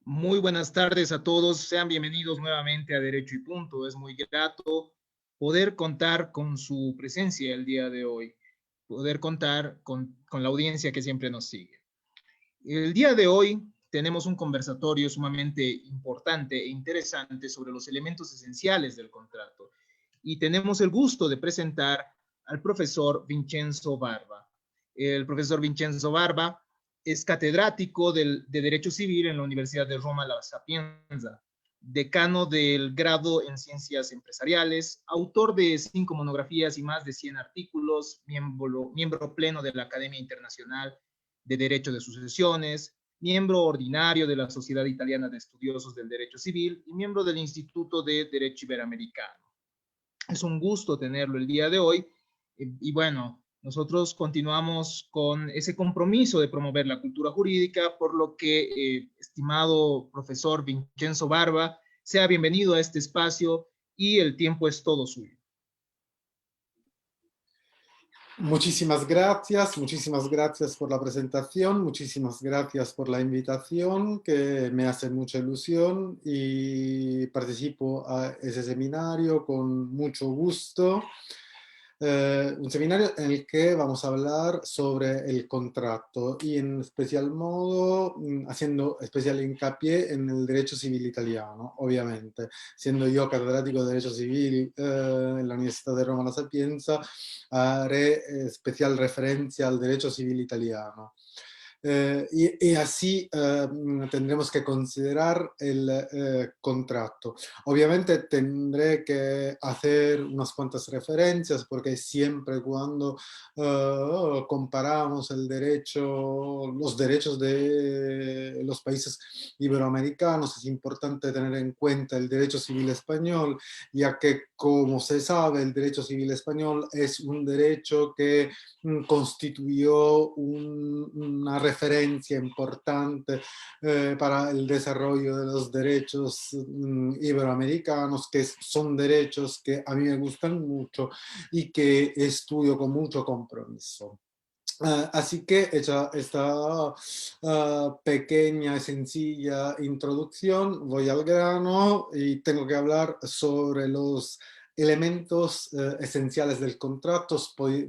Muy buenas tardes a todos, sean bienvenidos nuevamente a Derecho y Punto. Es muy grato poder contar con su presencia el día de hoy, poder contar con la audiencia que siempre nos sigue. El día de hoy tenemos un conversatorio sumamente importante e interesante sobre los elementos esenciales del contrato y tenemos el gusto de presentar al profesor Vincenzo Barba. El profesor Vincenzo Barba es catedrático de Derecho Civil en la Universidad de Roma La Sapienza, decano del grado en Ciencias Empresariales, autor de 5 monografías y más de 100 artículos, miembro pleno de la Academia Internacional de Derecho de Sucesiones, miembro ordinario de la Sociedad Italiana de Estudiosos del Derecho Civil y miembro del Instituto de Derecho Iberoamericano. Es un gusto tenerlo el día de hoy y bueno, nosotros continuamos con ese compromiso de promover la cultura jurídica, por lo que, estimado profesor Vincenzo Barba, sea bienvenido a este espacio y el tiempo es todo suyo. Muchísimas gracias por la presentación, muchísimas gracias por la invitación, que me hace mucha ilusión y participo a ese seminario con mucho gusto. Un seminario en el que vamos a hablar sobre el contrato y en especial modo haciendo especial hincapié en el derecho civil italiano, obviamente. Siendo yo catedrático de Derecho Civil en la Universidad de Roma La Sapienza, haré especial referencia al derecho civil italiano. Y así tendremos que considerar el contrato. Obviamente tendré que hacer unas cuantas referencias porque siempre cuando comparamos el derecho, los derechos de los países iberoamericanos, es importante tener en cuenta el derecho civil español, ya que, como se sabe, el derecho civil español es un derecho que constituyó una referencia importante para el desarrollo de los derechos iberoamericanos, que son derechos que a mí me gustan mucho y que estudio con mucho compromiso. Así que hecha esta pequeña y sencilla introducción, voy al grano y tengo que hablar sobre los elementos esenciales del contrato,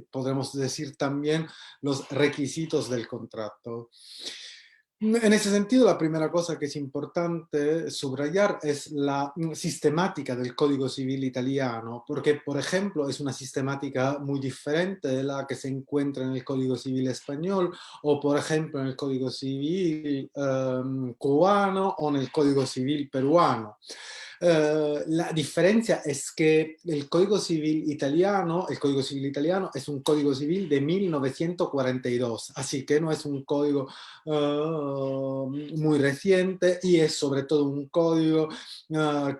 podremos decir también los requisitos del contrato. En ese sentido, la primera cosa que es importante subrayar es la sistemática del Código Civil italiano, porque, por ejemplo, es una sistemática muy diferente de la que se encuentra en el Código Civil español o, por ejemplo, en el Código Civil cubano o en el Código Civil peruano. La diferencia es que el Código Civil italiano es un Código Civil de 1942, así que no es un código muy reciente y es sobre todo un código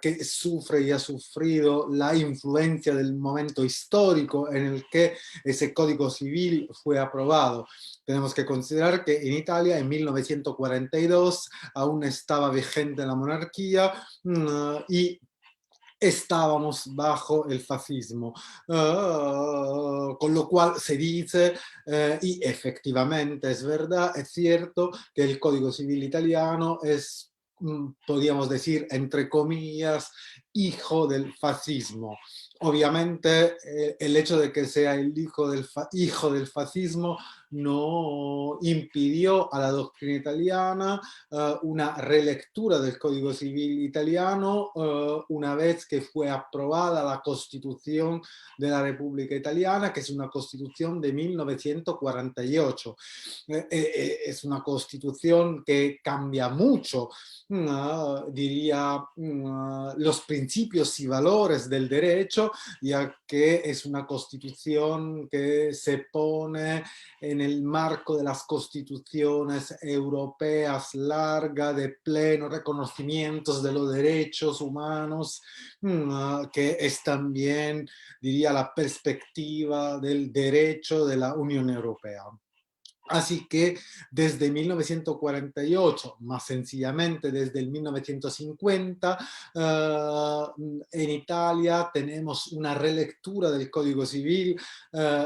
que sufre y ha sufrido la influencia del momento histórico en el que ese Código Civil fue aprobado. Tenemos que considerar que en Italia en 1942 aún estaba vigente la monarquía y estábamos bajo el fascismo, con lo cual se dice, y efectivamente es verdad, es cierto, que el Código Civil italiano es, podríamos decir, entre comillas, hijo del fascismo. Obviamente, el hecho de que sea el hijo del fascismo no impidió a la doctrina italiana una relectura del Código Civil italiano una vez que fue aprobada la Constitución de la República Italiana, que es una Constitución de 1948. Es una Constitución que cambia mucho, diría, los principios y valores del derecho, ya que es una Constitución que se pone en el marco de las constituciones europeas larga de pleno reconocimientos de los derechos humanos, que es también, diría, la perspectiva del derecho de la Unión Europea. Así que desde 1948, más sencillamente desde el 1950, en Italia tenemos una relectura del Código Civil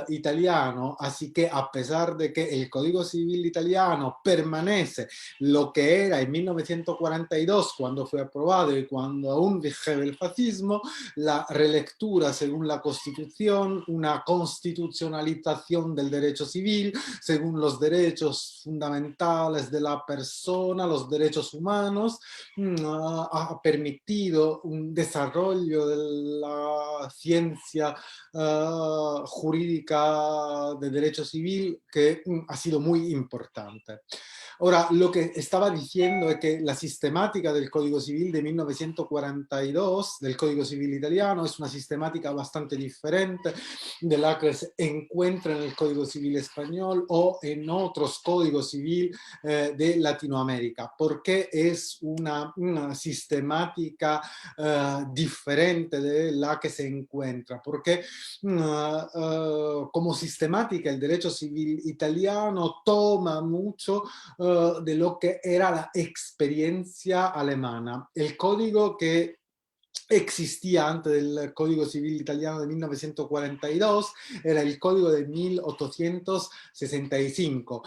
italiano, así que a pesar de que el Código Civil italiano permanece lo que era en 1942 cuando fue aprobado y cuando aún vigeva el fascismo, la relectura según la Constitución, una constitucionalización del derecho civil, según los derechos fundamentales de la persona, los derechos humanos, ha permitido un desarrollo de la ciencia jurídica de derecho civil que ha sido muy importante. Ahora, lo que estaba diciendo es que la sistemática del Código Civil de 1942, del Código Civil italiano, es una sistemática bastante diferente de la que se encuentra en el Código Civil español o en otros códigos civiles de Latinoamérica, porque es una sistemática diferente de la que se encuentra, porque como sistemática el derecho civil italiano toma mucho de lo que era la experiencia alemana. El código que existía antes del Código Civil Italiano de 1942, era el Código de 1865,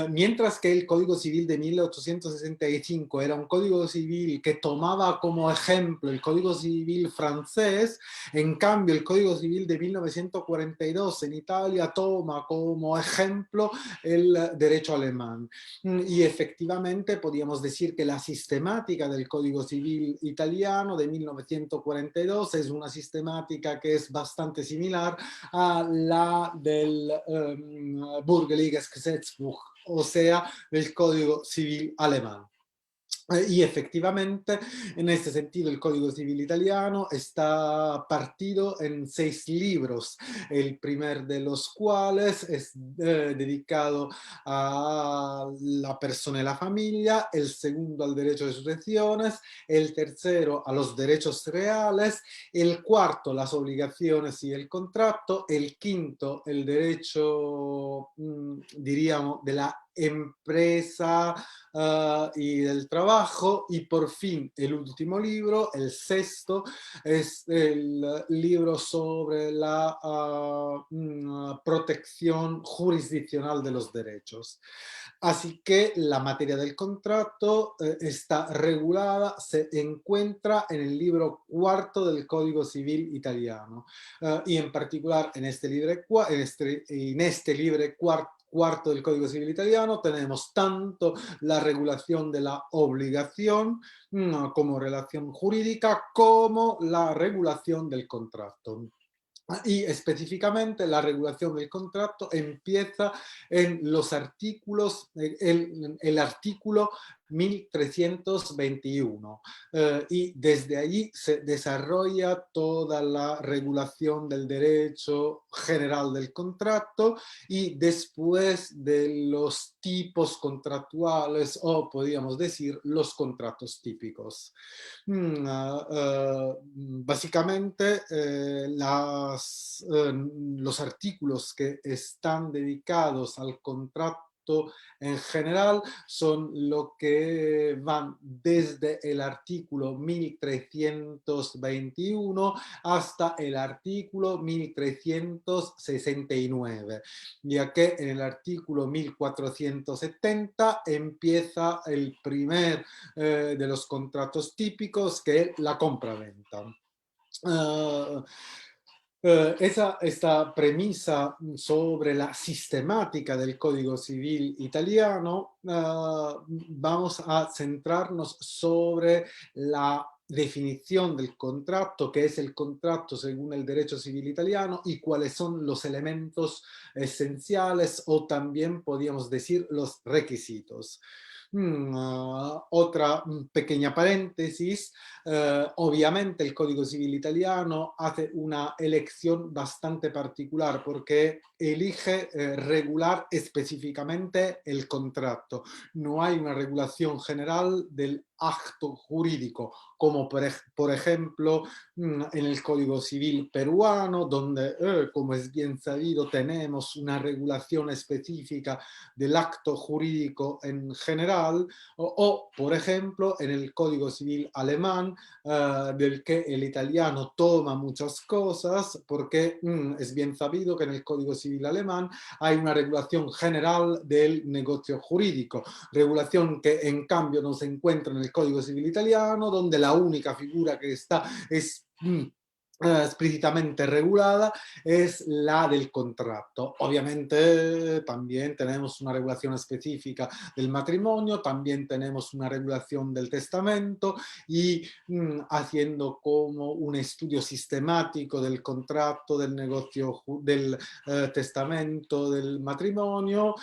mientras que el Código Civil de 1865 era un Código Civil que tomaba como ejemplo el Código Civil francés. En cambio el Código Civil de 1942 en Italia toma como ejemplo el derecho alemán. Y efectivamente podríamos decir que la sistemática del Código Civil italiano de 1942 es una sistemática que es bastante similar a la del Bürgerliches Gesetzbuch, o sea, del Código Civil alemán. Y efectivamente, en este sentido, el Código Civil italiano está partido en 6 libros, el primer de los cuales es dedicado a la persona y la familia, el segundo al derecho de sucesiones, el tercero a los derechos reales, el cuarto las obligaciones y el contrato, el quinto el derecho, diríamos, de la empresa y del trabajo, y por fin el último libro, el sexto, es el libro sobre la protección jurisdiccional de los derechos. Así que la materia del contrato está regulada, se encuentra en el libro cuarto del Código Civil italiano, y en particular en este libro cuarto del Código Civil italiano tenemos tanto la regulación de la obligación como relación jurídica, como la regulación del contrato. Y específicamente la regulación del contrato empieza en los artículos, el artículo 1321, y desde allí se desarrolla toda la regulación del derecho general del contrato, y después de los tipos contractuales, o podríamos decir los contratos típicos. Básicamente los artículos que están dedicados al contrato en general son lo que van desde el artículo 1321 hasta el artículo 1369, ya que en el artículo 1470 empieza el primer de los contratos típicos, que es la compraventa. Esta premisa sobre la sistemática del Código Civil italiano, vamos a centrarnos sobre la definición del contrato, que es el contrato según el derecho civil italiano, y cuáles son los elementos esenciales, o también podríamos decir los requisitos. Otra pequeña paréntesis, obviamente el Código Civil italiano hace una elección bastante particular, porque elige regular específicamente el contrato. No hay una regulación general del acto jurídico, como por ejemplo en el Código Civil peruano, donde, como es bien sabido, tenemos una regulación específica del acto jurídico en general, por ejemplo, en el Código Civil alemán, del que el italiano toma muchas cosas, porque es bien sabido que en el Código Civil alemán hay una regulación general del negocio jurídico, regulación que en cambio no se encuentra en el Código Civil italiano, donde la única figura que está es explícitamente regulada es la del contrato. Obviamente también tenemos una regulación específica del matrimonio, también tenemos una regulación del testamento y haciendo como un estudio sistemático del contrato, del negocio, del testamento, del matrimonio,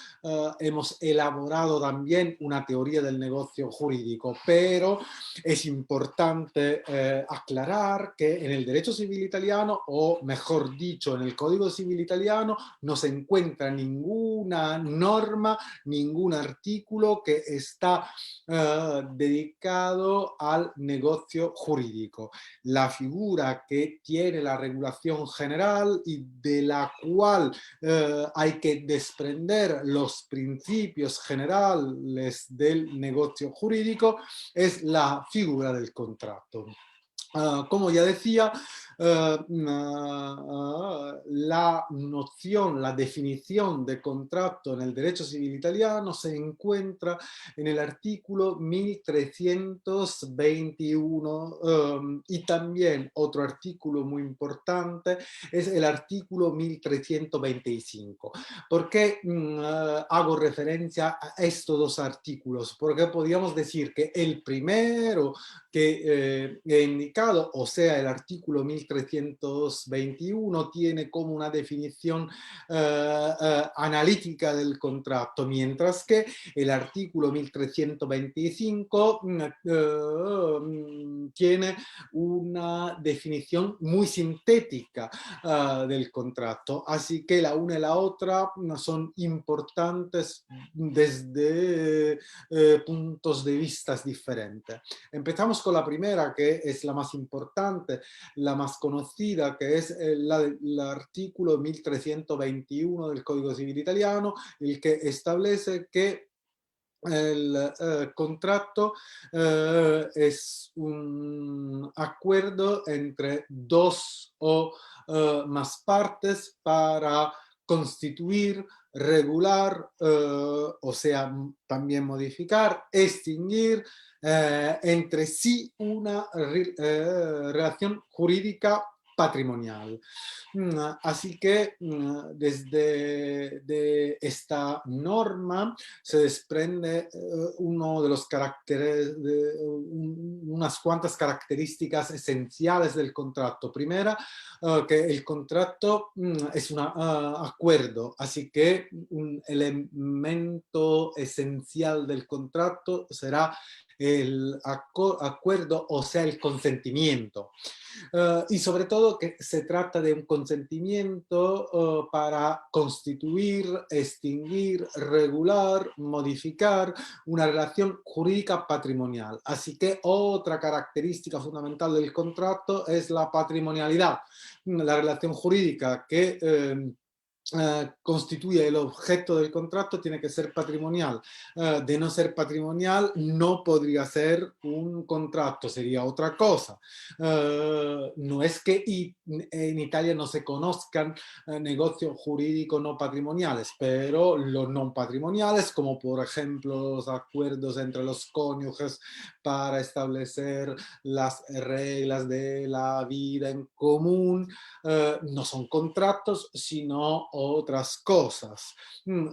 hemos elaborado también una teoría del negocio jurídico, pero es importante aclarar que en el derecho civil italiano, o mejor dicho, en el Código Civil italiano, no se encuentra ninguna norma, ningún artículo que está dedicado al negocio jurídico. La figura que tiene la regulación general y de la cual hay que desprender los principios generales del negocio jurídico es la figura del contrato. Como ya decía, la noción, la definición de contrato en el derecho civil italiano se encuentra en el artículo 1321 y también otro artículo muy importante es el artículo 1325. ¿Por qué hago referencia a estos dos artículos? Porque podríamos decir que el primero que he indicado, o sea, el artículo 1321 tiene como una definición analítica del contrato, mientras que el artículo 1325 tiene una definición muy sintética del contrato. Así que la una y la otra son importantes desde puntos de vista diferentes. Empezamos con la primera, que es la más importante, la más conocida, que es el artículo 1321 del Código Civil italiano, el que establece que el contrato es un acuerdo entre dos o más partes para constituir, regular, o sea, también modificar, extinguir entre sí una relación jurídica patrimonial. Así que desde de esta norma se desprende uno de los caracteres, unas cuantas características esenciales del contrato. Primera, que el contrato es un acuerdo, así que un elemento esencial del contrato será el acuerdo, o sea, el consentimiento. Y sobre todo que se trata de un consentimiento para constituir, extinguir, regular, modificar una relación jurídica patrimonial. Así que otra característica fundamental del contrato es la patrimonialidad, la relación jurídica que constituye el objeto del contrato tiene que ser patrimonial. De no ser patrimonial no podría ser un contrato, sería otra cosa. No es que en Italia no se conozcan negocios jurídicos no patrimoniales, pero los no patrimoniales, como por ejemplo los acuerdos entre los cónyuges para establecer las reglas de la vida en común, no son contratos, sino otras cosas,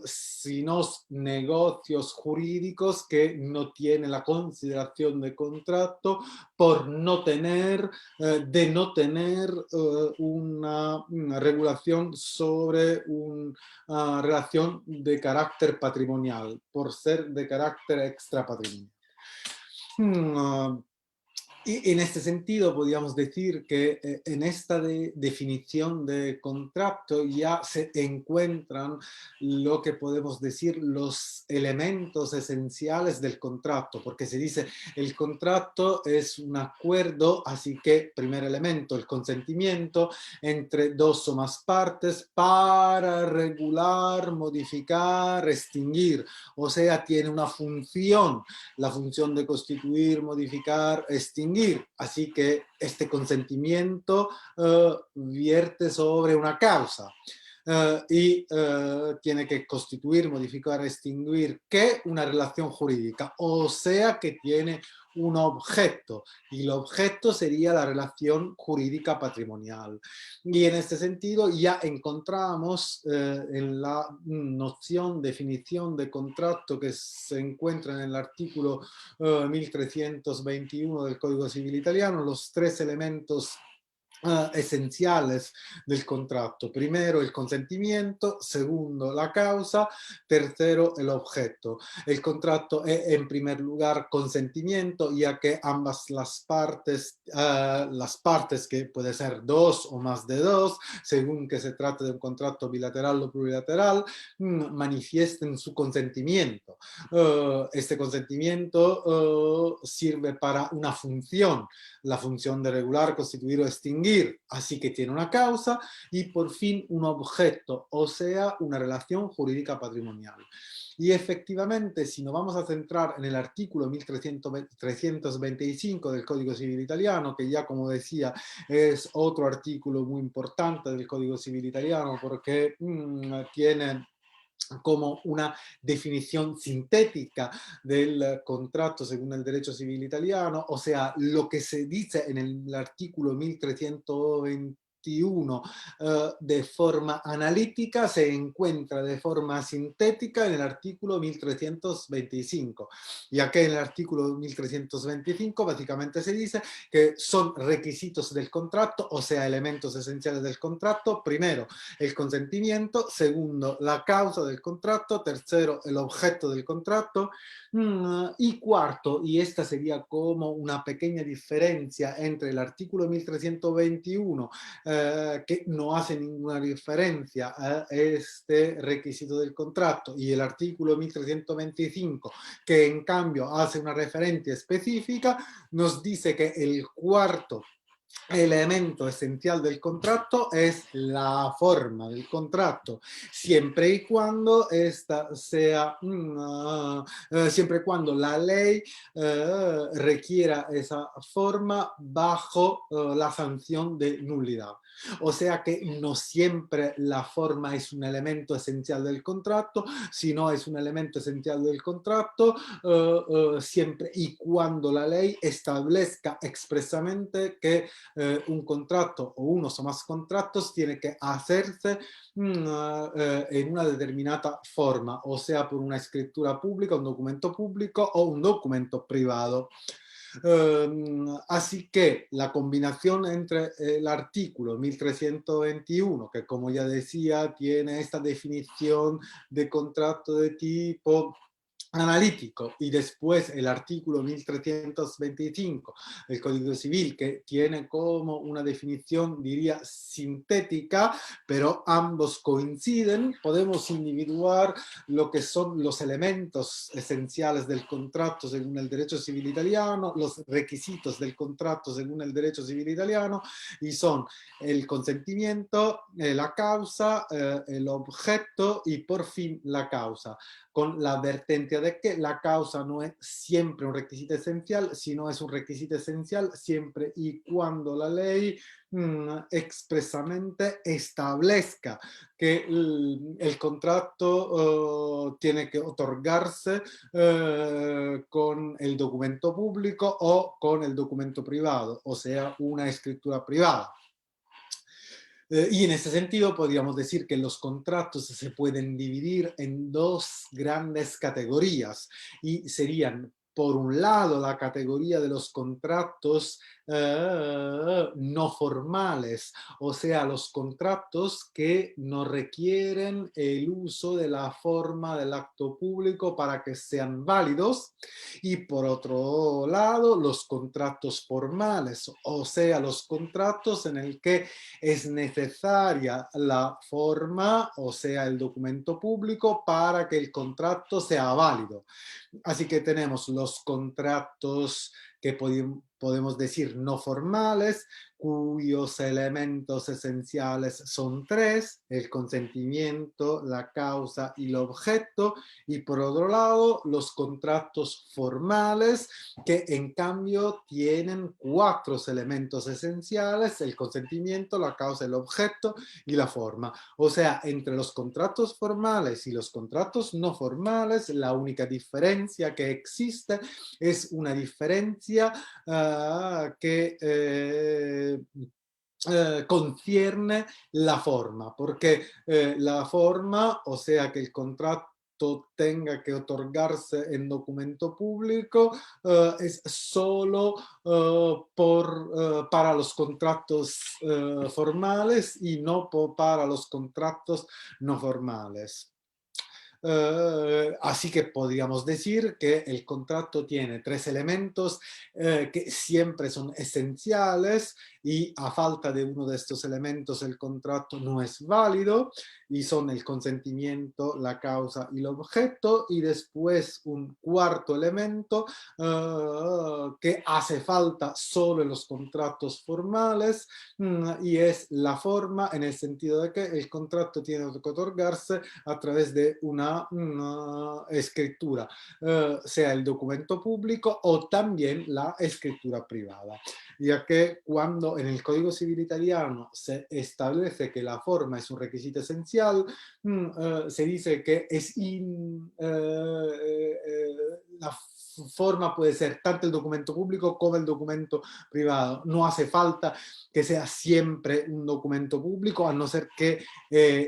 sino negocios jurídicos que no tienen la consideración de contrato por no tener, de no tener una regulación sobre una relación de carácter patrimonial, por ser de carácter extrapatrimonial. Y en este sentido, podríamos decir que en esta definición de contrato ya se encuentran lo que podemos decir los elementos esenciales del contrato, porque se dice el contrato es un acuerdo, así que primer elemento, el consentimiento entre dos o más partes para regular, modificar, extinguir, o sea, tiene una función, la función de constituir, modificar, extinguir. Así que este consentimiento vierte sobre una causa. Tiene que constituir, modificar, extinguir, ¿qué? Una relación jurídica, o sea que tiene un objeto, y el objeto sería la relación jurídica patrimonial. Y en este sentido ya encontramos en la noción, definición de contrato que se encuentra en el artículo 1321 del Código Civil Italiano, los tres elementos esenciales del contrato. Primero, el consentimiento; segundo, la causa; tercero, el objeto. El contrato es, en primer lugar, consentimiento, ya que ambas las partes que puede ser dos o más de dos, según que se trate de un contrato bilateral o plurilateral, manifiesten su consentimiento. Este consentimiento sirve para una función, la función de regular, constituir o extinguir, así que tiene una causa, y por fin un objeto, o sea, una relación jurídica patrimonial. Y efectivamente, si nos vamos a centrar en el artículo 1325 del Código Civil Italiano, que ya, como decía, es otro artículo muy importante del Código Civil Italiano, porque tiene como una definición sintética del contrato según el derecho civil italiano, o sea, lo que se dice en el artículo 1321 de forma analítica se encuentra de forma sintética en el artículo 1325, ya que en el artículo 1325 básicamente se dice que son requisitos del contrato, o sea, elementos esenciales del contrato: primero, el consentimiento; segundo, la causa del contrato; tercero, el objeto del contrato; y cuarto, y esta sería como una pequeña diferencia entre el artículo 1321, que no hace ninguna diferencia a este requisito del contrato, y el artículo 1325, que en cambio hace una referencia específica, nos dice que el cuarto elemento esencial del contrato es la forma del contrato, siempre y cuando esta sea, siempre y cuando la ley requiera esa forma bajo la sanción de nulidad. O sea que no siempre la forma es un elemento esencial del contrato, sino es un elemento esencial del contrato siempre y cuando la ley establezca expresamente que un contrato o unos o más contratos tiene que hacerse en una determinata forma, o sea, por una escritura pública, un documento público o un documento privado. Así que la combinación entre el artículo 1321, que como ya decía, tiene esta definición de contrato de tipo analítico, y después el artículo 1325 del Código Civil, que tiene como una definición, diría, sintética, pero ambos coinciden, podemos individuar lo que son los elementos esenciales del contrato según el derecho civil italiano, los requisitos del contrato según el derecho civil italiano, y son el consentimiento, la causa, el objeto y por fin la causa, con la advertencia de que la causa no es siempre un requisito esencial, sino es un requisito esencial siempre y cuando la ley expresamente establezca que el contrato tiene que otorgarse con el documento público o con el documento privado, o sea, una escritura privada. Y en ese sentido podríamos decir que los contratos se pueden dividir en dos grandes categorías, y serían, por un lado, la categoría de los contratos no formales, o sea, los contratos que no requieren el uso de la forma del acto público para que sean válidos, y por otro lado, los contratos formales, o sea, los contratos en el que es necesaria la forma, o sea, el documento público, para que el contrato sea válido. Así que tenemos los contratos que podemos decir no formales, cuyos elementos esenciales son tres: el consentimiento, la causa y el objeto. Y por otro lado, los contratos formales, que en cambio tienen cuatro elementos esenciales: el consentimiento, la causa, el objeto y la forma. O sea, entre los contratos formales y los contratos no formales, la única diferencia que existe es una diferencia que concierne la forma, porque la forma, o sea, que el contrato tenga que otorgarse en documento público, es solo para los contratos formales y no para los contratos no formales. Así que podríamos decir que el contrato tiene tres elementos que siempre son esenciales, y a falta de uno de estos elementos el contrato no es válido, y son el consentimiento, la causa y el objeto. Y después un cuarto elemento que hace falta solo en los contratos formales, y es la forma, en el sentido de que el contrato tiene que otorgarse a través de una escritura, sea el documento público o también la escritura privada, ya que cuando en el Código Civil italiano se establece que la forma es un requisito esencial, se dice que la forma puede ser tanto el documento público como el documento privado. No hace falta que sea siempre un documento público, a no ser que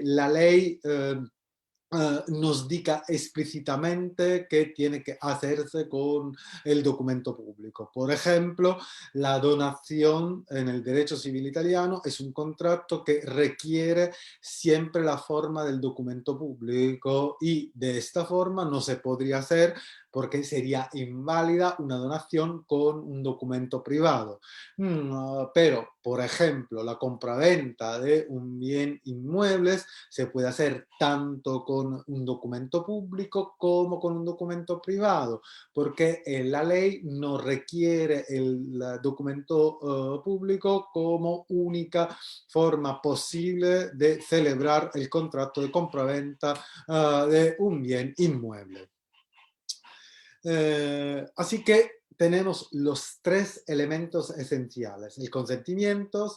la ley nos diga explícitamente que tiene que hacerse con el documento público. Por ejemplo, la donación en el derecho civil italiano es un contrato que requiere siempre la forma del documento público, y de esta forma no se podría hacer porque sería inválida una donación con un documento privado. Pero, por ejemplo, la compraventa de un bien inmuebles se puede hacer tanto con un documento público como con un documento privado, porque la ley no requiere el documento público como única forma posible de celebrar el contrato de compraventa de un bien inmueble. Así que tenemos los tres elementos esenciales: el consentimiento,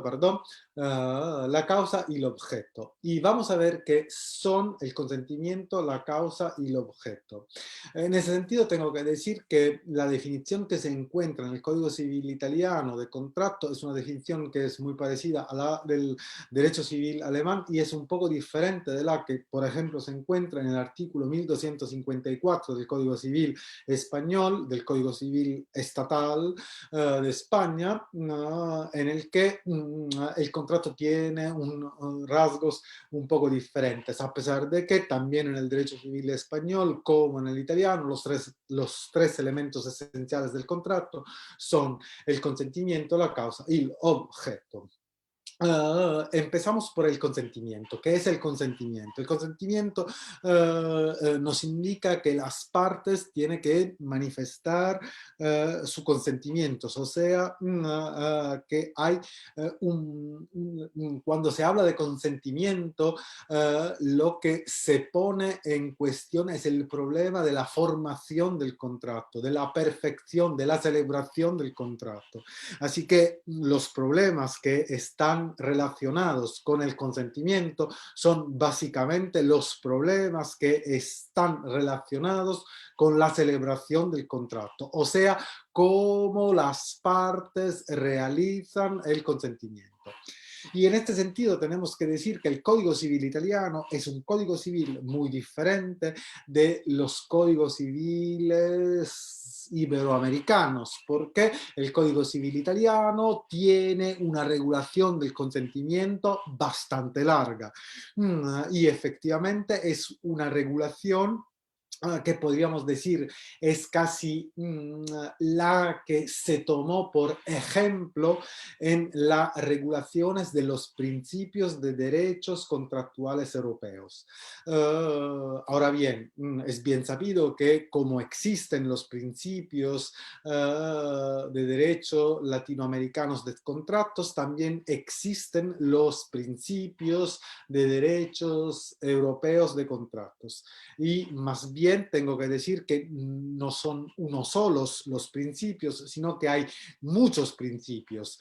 perdón, la causa y el objeto. Y vamos a ver qué son el consentimiento, la causa y el objeto. En ese sentido, tengo que decir que la definición que se encuentra en el Código Civil italiano de contrato es una definición que es muy parecida a la del derecho civil alemán, y es un poco diferente de la que, por ejemplo, se encuentra en el artículo 1254 del Código Civil español, del Código Civil estatal de España, en el que el contrato tiene rasgos un poco diferentes, a pesar de que también en el derecho civil español, como en el italiano, los tres elementos esenciales del contrato son el consentimiento, la causa y el objeto. Empezamos por el consentimiento. ¿Qué es el consentimiento? El consentimiento nos indica que las partes tienen que manifestar su consentimiento, o sea, que hay cuando se habla de consentimiento, lo que se pone en cuestión es el problema de la formación del contrato, de la perfección, de la celebración del contrato. Así que los problemas que están relacionados con el consentimiento son básicamente los problemas que están relacionados con la celebración del contrato, o sea, cómo las partes realizan el consentimiento. Y en este sentido tenemos que decir que el Código Civil italiano es un código civil muy diferente de los códigos civiles iberoamericanos, porque el Código Civil italiano tiene una regulación del consentimiento bastante larga. Y efectivamente es una regulación que podríamos decir es casi la que se tomó por ejemplo en las regulaciones de los principios de derechos contractuales europeos. Ahora bien, es bien sabido que como existen los principios de derecho latinoamericanos de contratos, también existen los principios de derechos europeos de contratos. Y más bien tengo que decir que no son uno solos los principios, sino que hay muchos principios.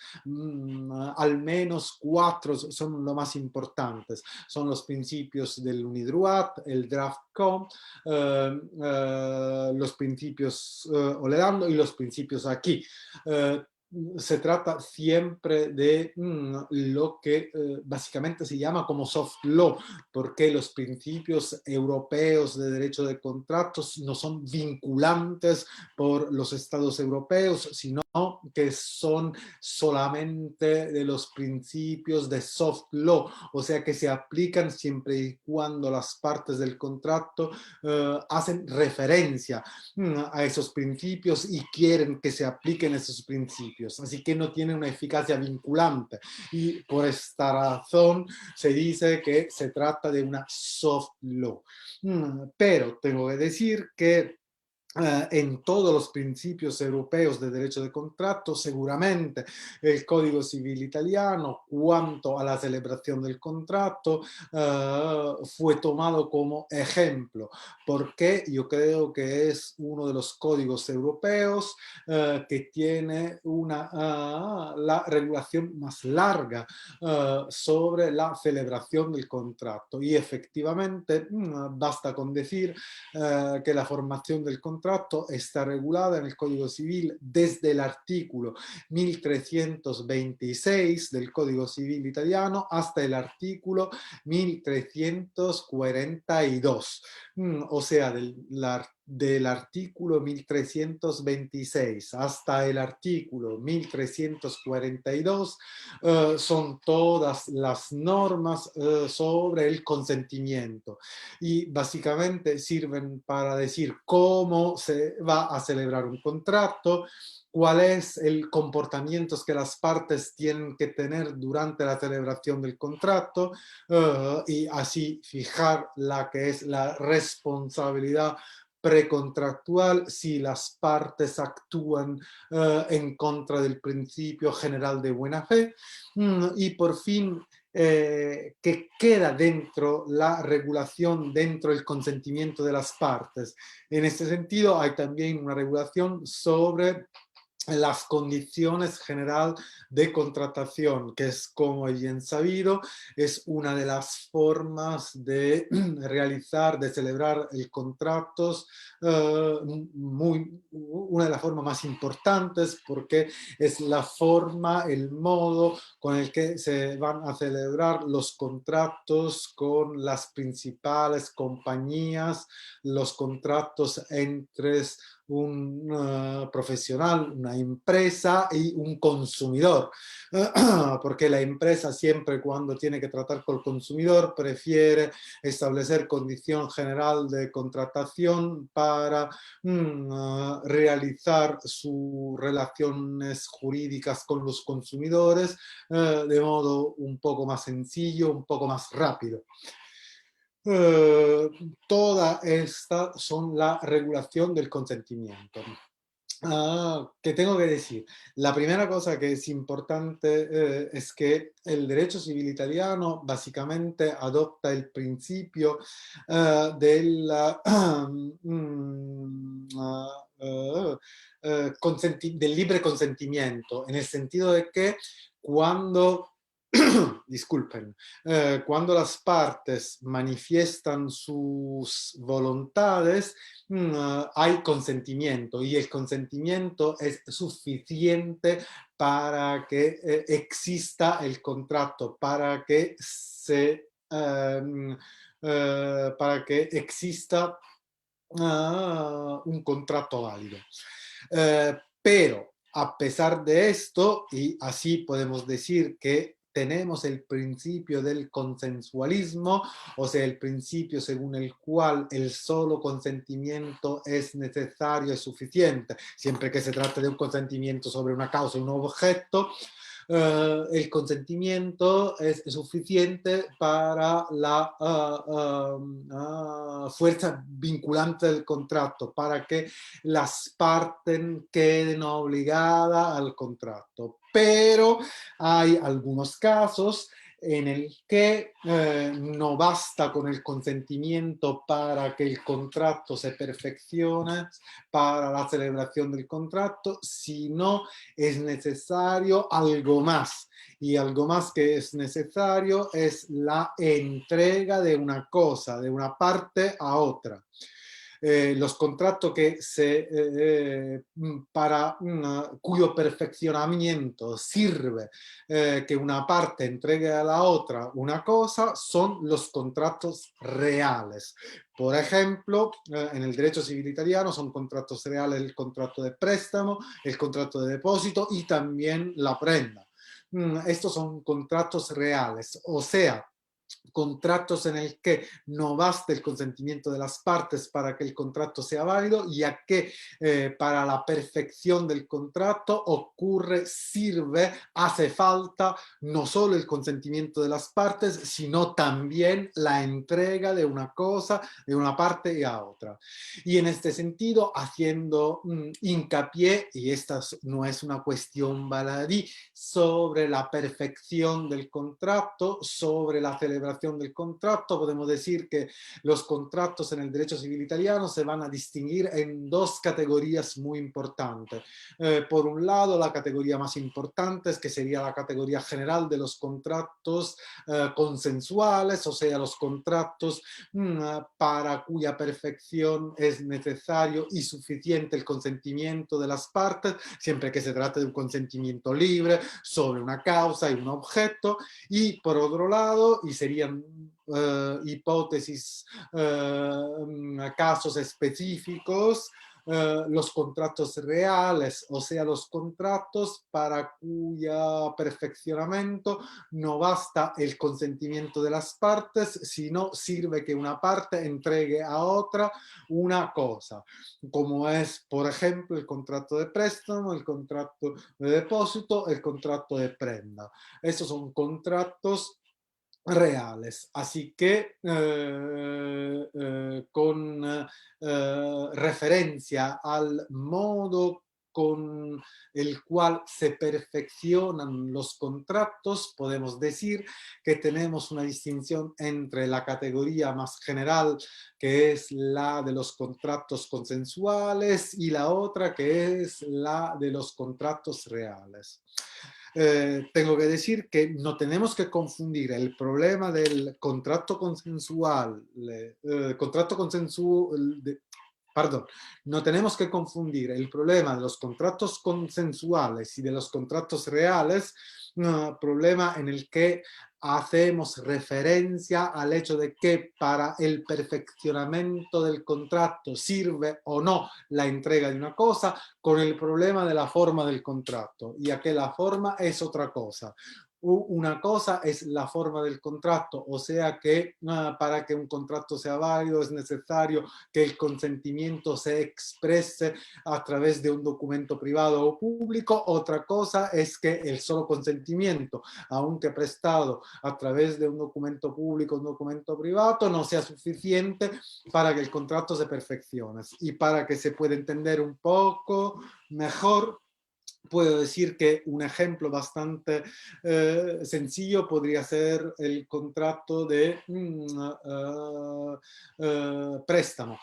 Al menos 4 son los más importantes. Son los principios del UNIDROIT, el DRAFTCOM, los principios Oledando y los principios aquí. Se trata siempre de lo que básicamente se llama como soft law, porque los principios europeos de derecho de contratos no son vinculantes por los estados europeos, sino que son solamente de los principios de soft law, o sea que se aplican siempre y cuando las partes del contrato hacen referencia a esos principios y quieren que se apliquen esos principios, así que no tienen una eficacia vinculante y por esta razón se dice que se trata de una soft law. Pero tengo que decir que en todos los principios europeos de derecho de contrato, seguramente el Código Civil italiano, cuanto a la celebración del contrato, fue tomado como ejemplo, porque yo creo que es uno de los códigos europeos que tiene la regulación más larga sobre la celebración del contrato. Y efectivamente, basta con decir que la formación del contrato está regulada en el Código Civil desde el artículo 1326 del Código Civil italiano hasta el artículo 1342. O sea, del artículo 1326 hasta el artículo 1342 son todas las normas sobre el consentimiento y básicamente sirven para decir cómo se va a celebrar un contrato, cuál es el comportamiento que las partes tienen que tener durante la celebración del contrato y así fijar la que es la responsabilidad precontractual si las partes actúan en contra del principio general de buena fe y por fin que queda dentro la regulación, dentro del consentimiento de las partes. En este sentido hay también una regulación sobre las condiciones general de contratación, que es, como bien sabido, es una de las formas de realizar, de celebrar el contratos, una de las formas más importantes porque es la forma, el modo con el que se van a celebrar los contratos con las principales compañías, los contratos entre un profesional, una empresa y un consumidor, porque la empresa siempre cuando tiene que tratar con el consumidor prefiere establecer condición general de contratación para realizar sus relaciones jurídicas con los consumidores de modo un poco más sencillo, un poco más rápido. Toda esta son la regulación del consentimiento. ¿Qué tengo que decir? La primera cosa que es importante es que el derecho civil italiano básicamente adopta el principio del, del libre consentimiento, en el sentido de que cuando disculpen, cuando las partes manifiestan sus voluntades, hay consentimiento y el consentimiento es suficiente para que exista el contrato, para que exista un contrato válido. Pero a pesar de esto, y así podemos decir que tenemos el principio del consensualismo, o sea, el principio según el cual el solo consentimiento es necesario y suficiente, siempre que se trate de un consentimiento sobre una causa o un objeto. El consentimiento es suficiente para la fuerza vinculante del contrato, para que las partes queden obligadas al contrato. Pero hay algunos casos en el que no basta con el consentimiento para que el contrato se perfeccione, para la celebración del contrato, sino es necesario algo más. Y algo más que es necesario es la entrega de una cosa, de una parte a otra. Los contratos para cuyo perfeccionamiento sirve que una parte entregue a la otra una cosa son los contratos reales. Por ejemplo, en el derecho civil italiano son contratos reales el contrato de préstamo, el contrato de depósito y también la prenda. Estos son contratos reales, o sea, contratos en el que no basta el consentimiento de las partes para que el contrato sea válido, ya que para la perfección del contrato hace falta no solo el consentimiento de las partes, sino también la entrega de una cosa de una parte y a otra. Y en este sentido, haciendo hincapié, y esta no es una cuestión baladí, sobre la perfección del contrato, sobre la celebración del contrato, podemos decir que los contratos en el derecho civil italiano se van a distinguir en dos categorías muy importantes. Por un lado, la categoría más importante es que sería la categoría general de los contratos consensuales, o sea, los contratos para cuya perfección es necesario y suficiente el consentimiento de las partes, siempre que se trate de un consentimiento libre sobre una causa y un objeto. Y por otro lado, y serían hipótesis, casos específicos, los contratos reales, o sea, los contratos para cuyo perfeccionamiento no basta el consentimiento de las partes, sino sirve que una parte entregue a otra una cosa, como es, por ejemplo, el contrato de préstamo, el contrato de depósito, el contrato de prenda. Estos son contratos reales. Así que con referencia al modo con el cual se perfeccionan los contratos, podemos decir que tenemos una distinción entre la categoría más general, que es la de los contratos consensuales, y la otra, que es la de los contratos reales. Tengo que decir que no tenemos que confundir el problema del contrato consensual, perdón, no tenemos que confundir el problema de los contratos consensuales y de los contratos reales, un problema en el que hacemos referencia al hecho de que para el perfeccionamiento del contrato sirve o no la entrega de una cosa, con el problema de la forma del contrato, ya que la forma es otra cosa. Una cosa es la forma del contrato, o sea que para que un contrato sea válido es necesario que el consentimiento se exprese a través de un documento privado o público. Otra cosa es que el solo consentimiento, aunque prestado a través de un documento público o un documento privado, no sea suficiente para que el contrato se perfeccione. Y para que se pueda entender un poco mejor, puedo decir que un ejemplo bastante sencillo podría ser el contrato de préstamo.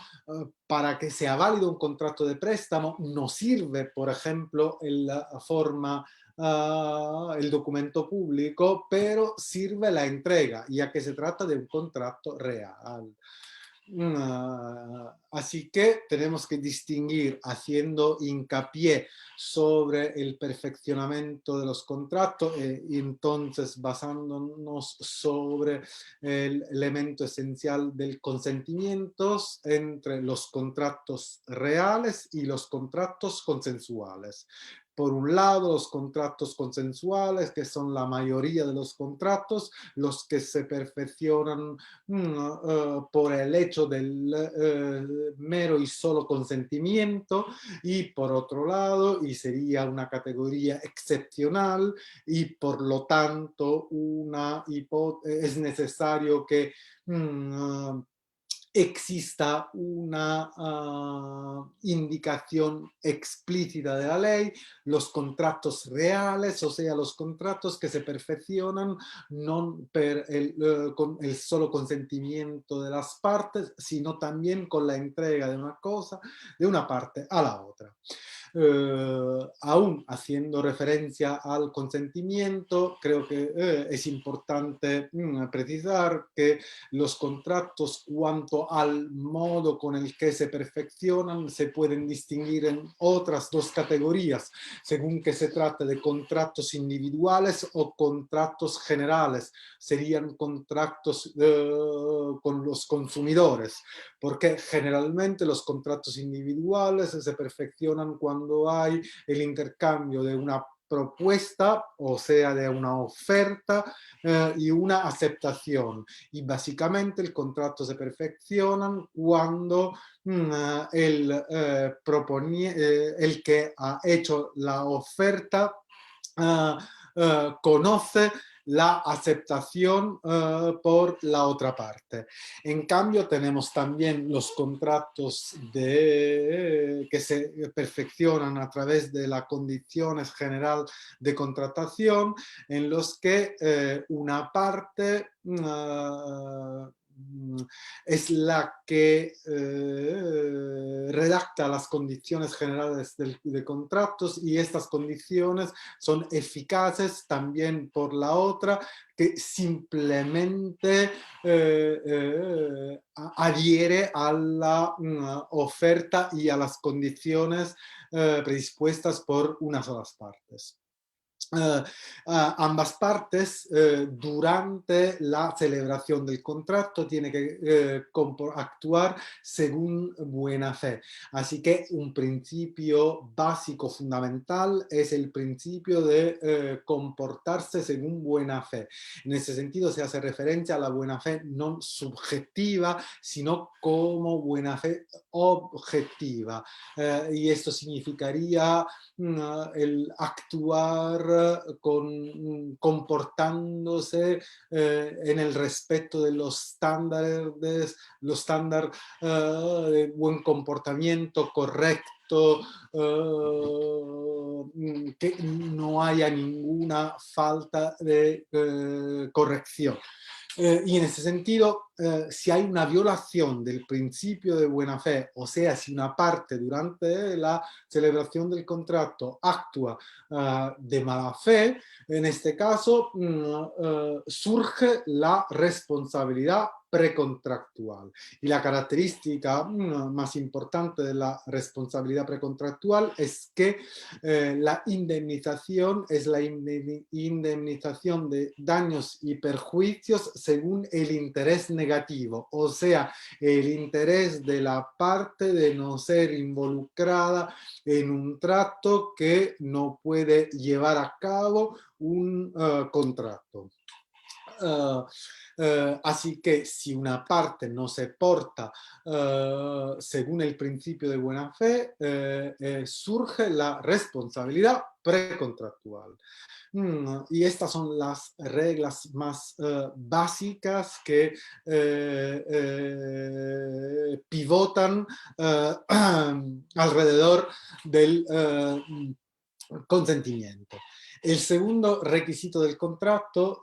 Para que sea válido un contrato de préstamo no sirve, por ejemplo, la forma el documento público, pero sirve la entrega, ya que se trata de un contrato real. Así que tenemos que distinguir, haciendo hincapié sobre el perfeccionamiento de los contratos y entonces basándonos sobre el elemento esencial del consentimiento entre los contratos reales y los contratos consensuales. Por un lado, los contratos consensuales, que son la mayoría de los contratos, los que se perfeccionan por el hecho del mero y solo consentimiento, y por otro lado, y sería una categoría excepcional, y por lo tanto es necesario que exista una indicación explícita de la ley, los contratos reales, o sea, los contratos que se perfeccionan no con el solo consentimiento de las partes, sino también con la entrega de una cosa, de una parte a la otra. Aún haciendo referencia al consentimiento, creo que es importante precisar que los contratos, cuanto al modo con el que se perfeccionan, se pueden distinguir en otras dos categorías, según que se trate de contratos individuales o contratos generales. Serían contratos con los consumidores, porque generalmente los contratos individuales se perfeccionan cuando hay el intercambio de una propuesta, o sea, de una oferta y una aceptación. Y básicamente el contrato se perfecciona cuando el que ha hecho la oferta conoce la aceptación por la otra parte. En cambio, tenemos también los contratos que se perfeccionan a través de las condiciones general de contratación, en los que una parte es la que redacta las condiciones generales de contratos, y estas condiciones son eficaces también por la otra, que simplemente adhiere a la oferta y a las condiciones predispuestas por unas solas partes. Ambas partes durante la celebración del contrato tienen que actuar según buena fe. Así que un principio básico fundamental es el principio de comportarse según buena fe. En ese sentido se hace referencia a la buena fe no subjetiva, sino como buena fe objetiva. Y esto significaría el actuar comportándose en el respeto de los estándares de buen comportamiento correcto, que no haya ninguna falta de corrección. Y en ese sentido, si hay una violación del principio de buena fe, o sea, si una parte durante la celebración del contrato actúa de mala fe, en este caso surge la responsabilidad precontractual. Y la característica más importante de la responsabilidad precontractual es que la indemnización es la indemnización de daños y perjuicios según el interés negativo, o sea, el interés de la parte de no ser involucrada en un trato que no puede llevar a cabo un contrato. Así que si una parte no se porta según el principio de buena fe, surge la responsabilidad precontractual. Y estas son las reglas más básicas que pivotan alrededor del consentimiento. El segundo requisito del contrato,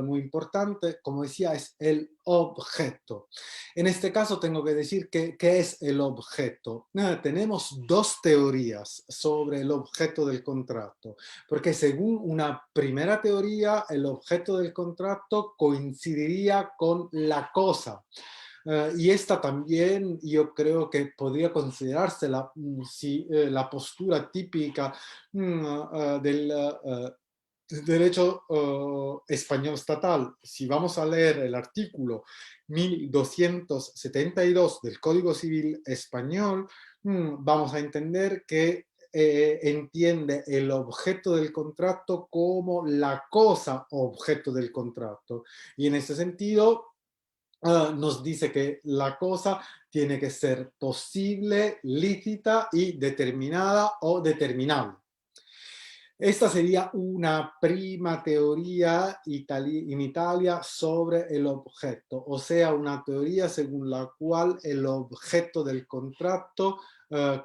muy importante, como decía, es el objeto. En este caso tengo que decir que, ¿qué es el objeto? Tenemos dos teorías sobre el objeto del contrato, porque según una primera teoría, el objeto del contrato coincidiría con la cosa. Y esta también yo creo que podría considerarse la postura típica del derecho español estatal. Si vamos a leer el artículo 1272 del Código Civil español, vamos a entender que entiende el objeto del contrato como la cosa objeto del contrato. Y en ese sentido, nos dice que la cosa tiene que ser posible, lícita y determinada o determinable. Esta sería una prima teoría en Italia sobre el objeto, o sea, una teoría según la cual el objeto del contrato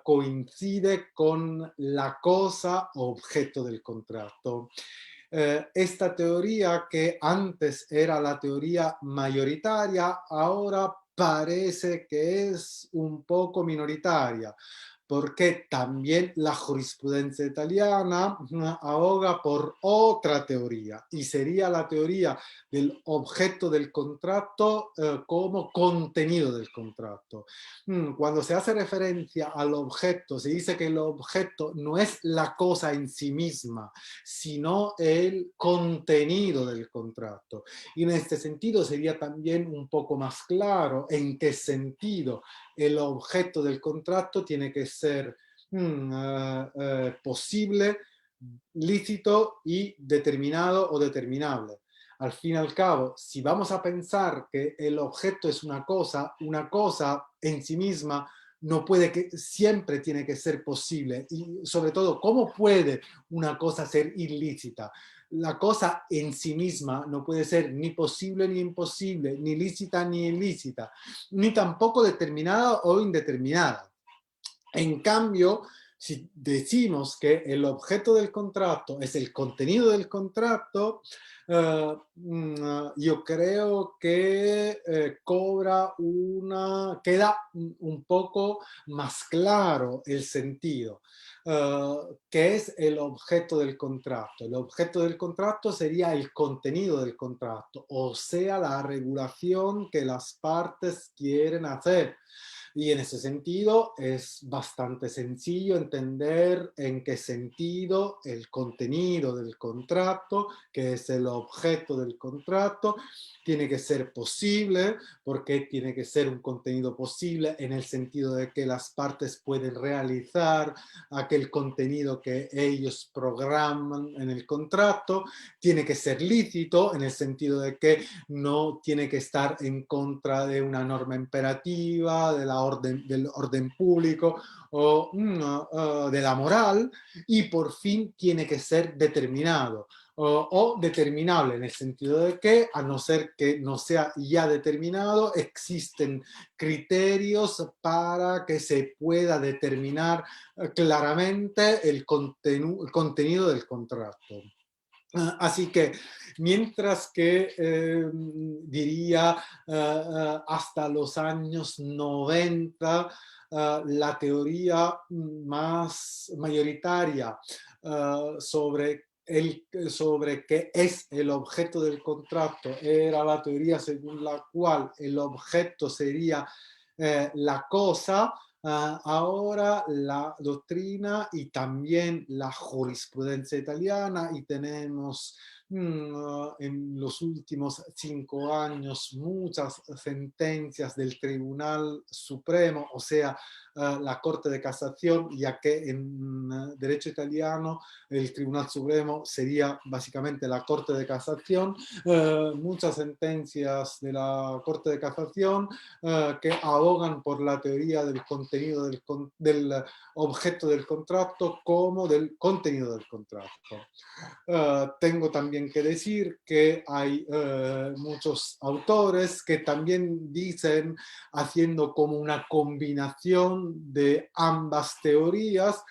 coincide con la cosa objeto del contrato. Esta teoría, que antes era la teoría mayoritaria, ahora parece que es un poco minoritaria, porque también la jurisprudencia italiana aboga por otra teoría, y sería la teoría del objeto del contrato como contenido del contrato. Cuando se hace referencia al objeto, se dice que el objeto no es la cosa en sí misma, sino el contenido del contrato. Y en este sentido sería también un poco más claro en qué sentido el objeto del contrato tiene que ser posible, lícito y determinado o determinable. Al fin y al cabo, si vamos a pensar que el objeto es una cosa en sí misma no puede que, siempre tiene que ser posible. Y sobre todo, ¿cómo puede una cosa ser ilícita? La cosa en sí misma no puede ser ni posible ni imposible, ni lícita ni ilícita, ni tampoco determinada o indeterminada. En cambio, si decimos que el objeto del contrato es el contenido del contrato, yo creo que queda un poco más claro el sentido. ¿Qué es el objeto del contrato? El objeto del contrato sería el contenido del contrato, o sea, la regulación que las partes quieren hacer. Y en ese sentido es bastante sencillo entender en qué sentido el contenido del contrato, que es el objeto del contrato, tiene que ser posible, porque tiene que ser un contenido posible en el sentido de que las partes pueden realizar aquel contenido que ellos programan en el contrato, tiene que ser lícito en el sentido de que no tiene que estar en contra de una norma imperativa, del orden público o de la moral, y por fin tiene que ser determinado o determinable en el sentido de que, a no ser que no sea ya determinado, existen criterios para que se pueda determinar claramente el contenido del contrato. Así que mientras que diría hasta los años 90, la teoría más mayoritaria sobre qué es el objeto del contrato era la teoría según la cual el objeto sería la cosa. Ahora la doctrina y también la jurisprudencia italiana, y tenemos en los últimos 5 años muchas sentencias del Tribunal Supremo, o sea, la Corte de Casación, ya que en derecho italiano el Tribunal Supremo sería básicamente la Corte de Casación, muchas sentencias de la Corte de Casación que abogan por la teoría del contenido del objeto del contrato como del contenido del contrato. Tengo también que decir que hay muchos autores que también dicen, haciendo como una combinación de ambas teorías,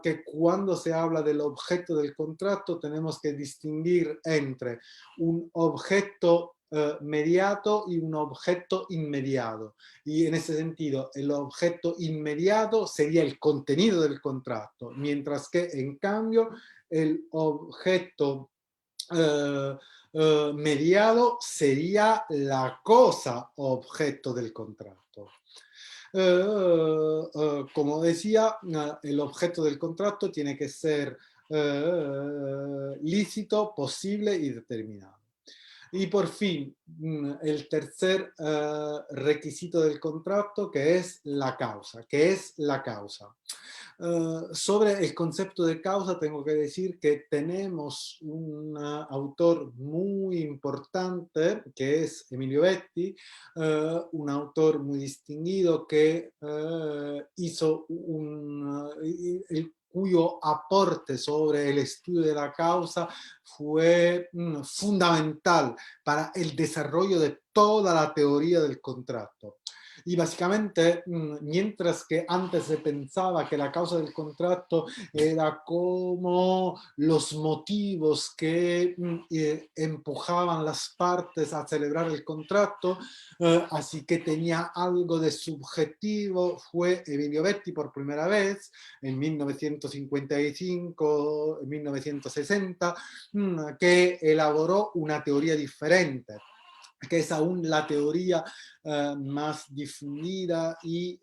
que cuando se habla del objeto del contrato tenemos que distinguir entre un objeto mediato y un objeto inmediato. Y en ese sentido, el objeto inmediato sería el contenido del contrato, mientras que en cambio el objeto mediado sería la cosa objeto del contrato. Como decía, el objeto del contrato tiene que ser lícito, posible y determinado. Y por fin, el tercer requisito del contrato, que es la causa. ¿Qué es la causa? Sobre el concepto de causa tengo que decir que tenemos un autor muy importante que es Emilio Betti, un autor muy distinguido que hizo cuyo aporte sobre el estudio de la causa fue fundamental para el desarrollo de toda la teoría del contrato. Y básicamente, mientras que antes se pensaba que la causa del contrato era como los motivos que empujaban las partes a celebrar el contrato, así que tenía algo de subjetivo, fue Emilio Betti por primera vez en 1955, en 1960, que elaboró una teoría diferente, que es aún la teoría más difundida y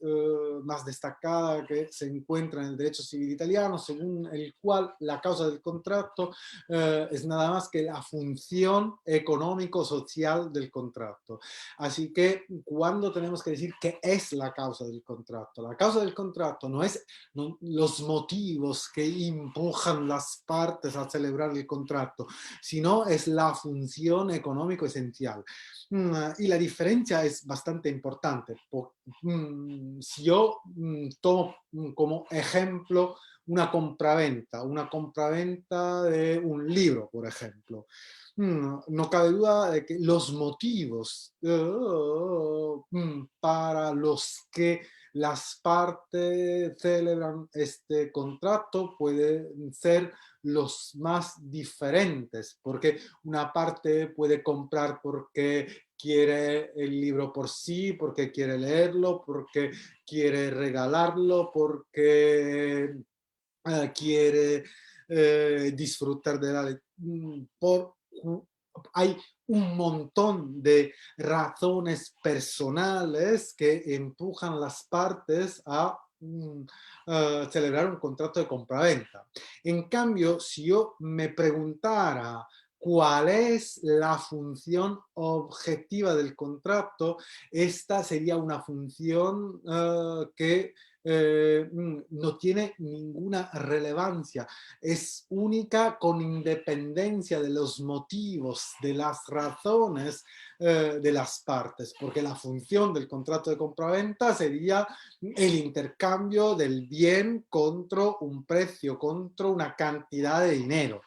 más destacada que se encuentra en el derecho civil italiano, según el cual la causa del contrato es nada más que la función económico-social del contrato. Así que cuando tenemos que decir qué es la causa del contrato, la causa del contrato no es los motivos que empujan las partes a celebrar el contrato, sino es la función económico esencial. Y la diferencia es bastante importante. Si yo tomo como ejemplo una compraventa de un libro, por ejemplo, no cabe duda de que los motivos para los que las partes celebran este contrato pueden ser los más diferentes, porque una parte puede comprar porque quiere el libro por sí, porque quiere leerlo, porque quiere regalarlo, porque quiere disfrutar de la lectura. Hay un montón de razones personales que empujan las partes a celebrar un contrato de compraventa. En cambio, si yo me preguntara cuál es la función objetiva del contrato, esta sería una función que no tiene ninguna relevancia, es única con independencia de los motivos, de las razones de las partes, porque la función del contrato de compraventa sería el intercambio del bien contra un precio, contra una cantidad de dinero.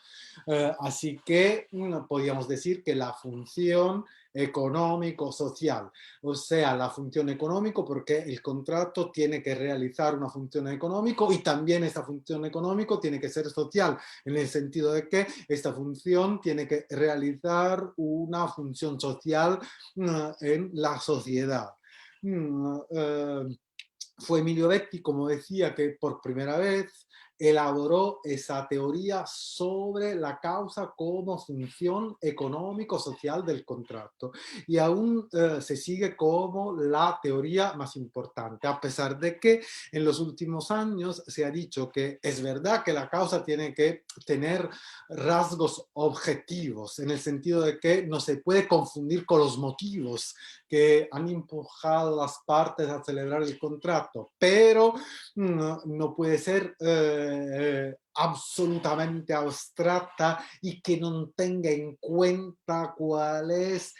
Así que podríamos decir que la función económico-social, o sea, la función económico porque el contrato tiene que realizar una función económica y también esa función económica tiene que ser social, en el sentido de que esta función tiene que realizar una función social en la sociedad. Fue Emilio Betti, como decía, que por primera vez elaboró esa teoría sobre la causa como función económico-social del contrato. Y aún se sigue como la teoría más importante, a pesar de que en los últimos años se ha dicho que es verdad que la causa tiene que tener rasgos objetivos, en el sentido de que no se puede confundir con los motivos que han empujado las partes a celebrar el contrato, pero no puede ser absolutamente abstracta y que no tenga en cuenta cuáles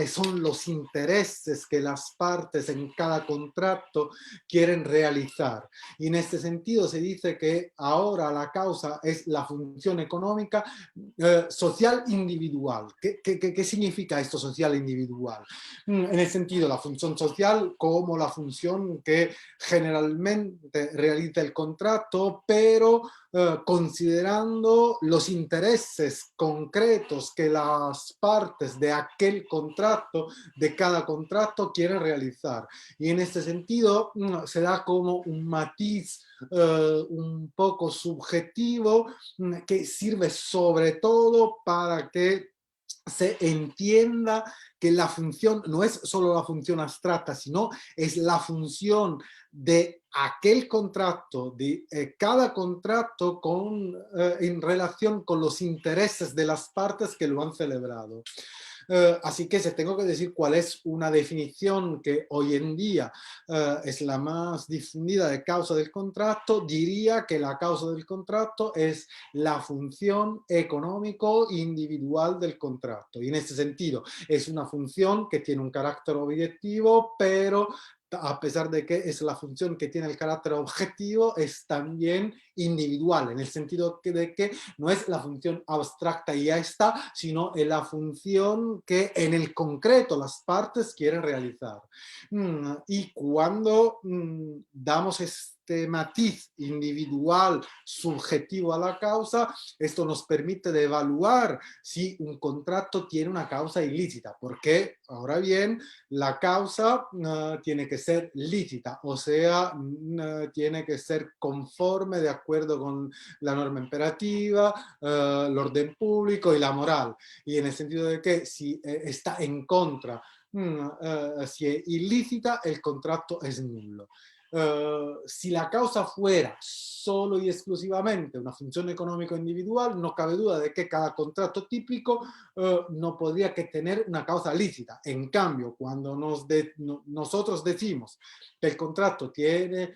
son los intereses que las partes en cada contrato quieren realizar. Y en este sentido se dice que ahora la causa es la función económica social individual. ¿Qué significa esto social individual? En el sentido, la función social como la función que generalmente realiza el contrato, pero considerando los intereses concretos que las partes de aquel contrato, de cada contrato, quieren realizar. Y en este sentido se da como un matiz un poco subjetivo que sirve sobre todo para que se entienda que la función no es solo la función abstracta, sino es la función de aquel contrato, de cada contrato en relación con los intereses de las partes que lo han celebrado. Así que si tengo que decir cuál es una definición que hoy en día es la más difundida de causa del contrato, diría que la causa del contrato es la función económico individual del contrato. Y en este sentido es una función que tiene un carácter objetivo, pero a pesar de que es la función que tiene el carácter objetivo, es también individual, en el sentido de que no es la función abstracta y ya está, sino es la función que en el concreto las partes quieren realizar. Y cuando damos este matiz individual, subjetivo a la causa, esto nos permite de evaluar si un contrato tiene una causa ilícita, porque ahora bien, la causa tiene que ser lícita, o sea, tiene que ser conforme de acuerdo con la norma imperativa, el orden público y la moral. Y en el sentido de que si está en contra, si es ilícita, el contrato es nulo. Si la causa fuera solo y exclusivamente una función económica individual, no cabe duda de que cada contrato típico no podría que tener una causa lícita. En cambio, cuando nosotros decimos que el contrato tiene,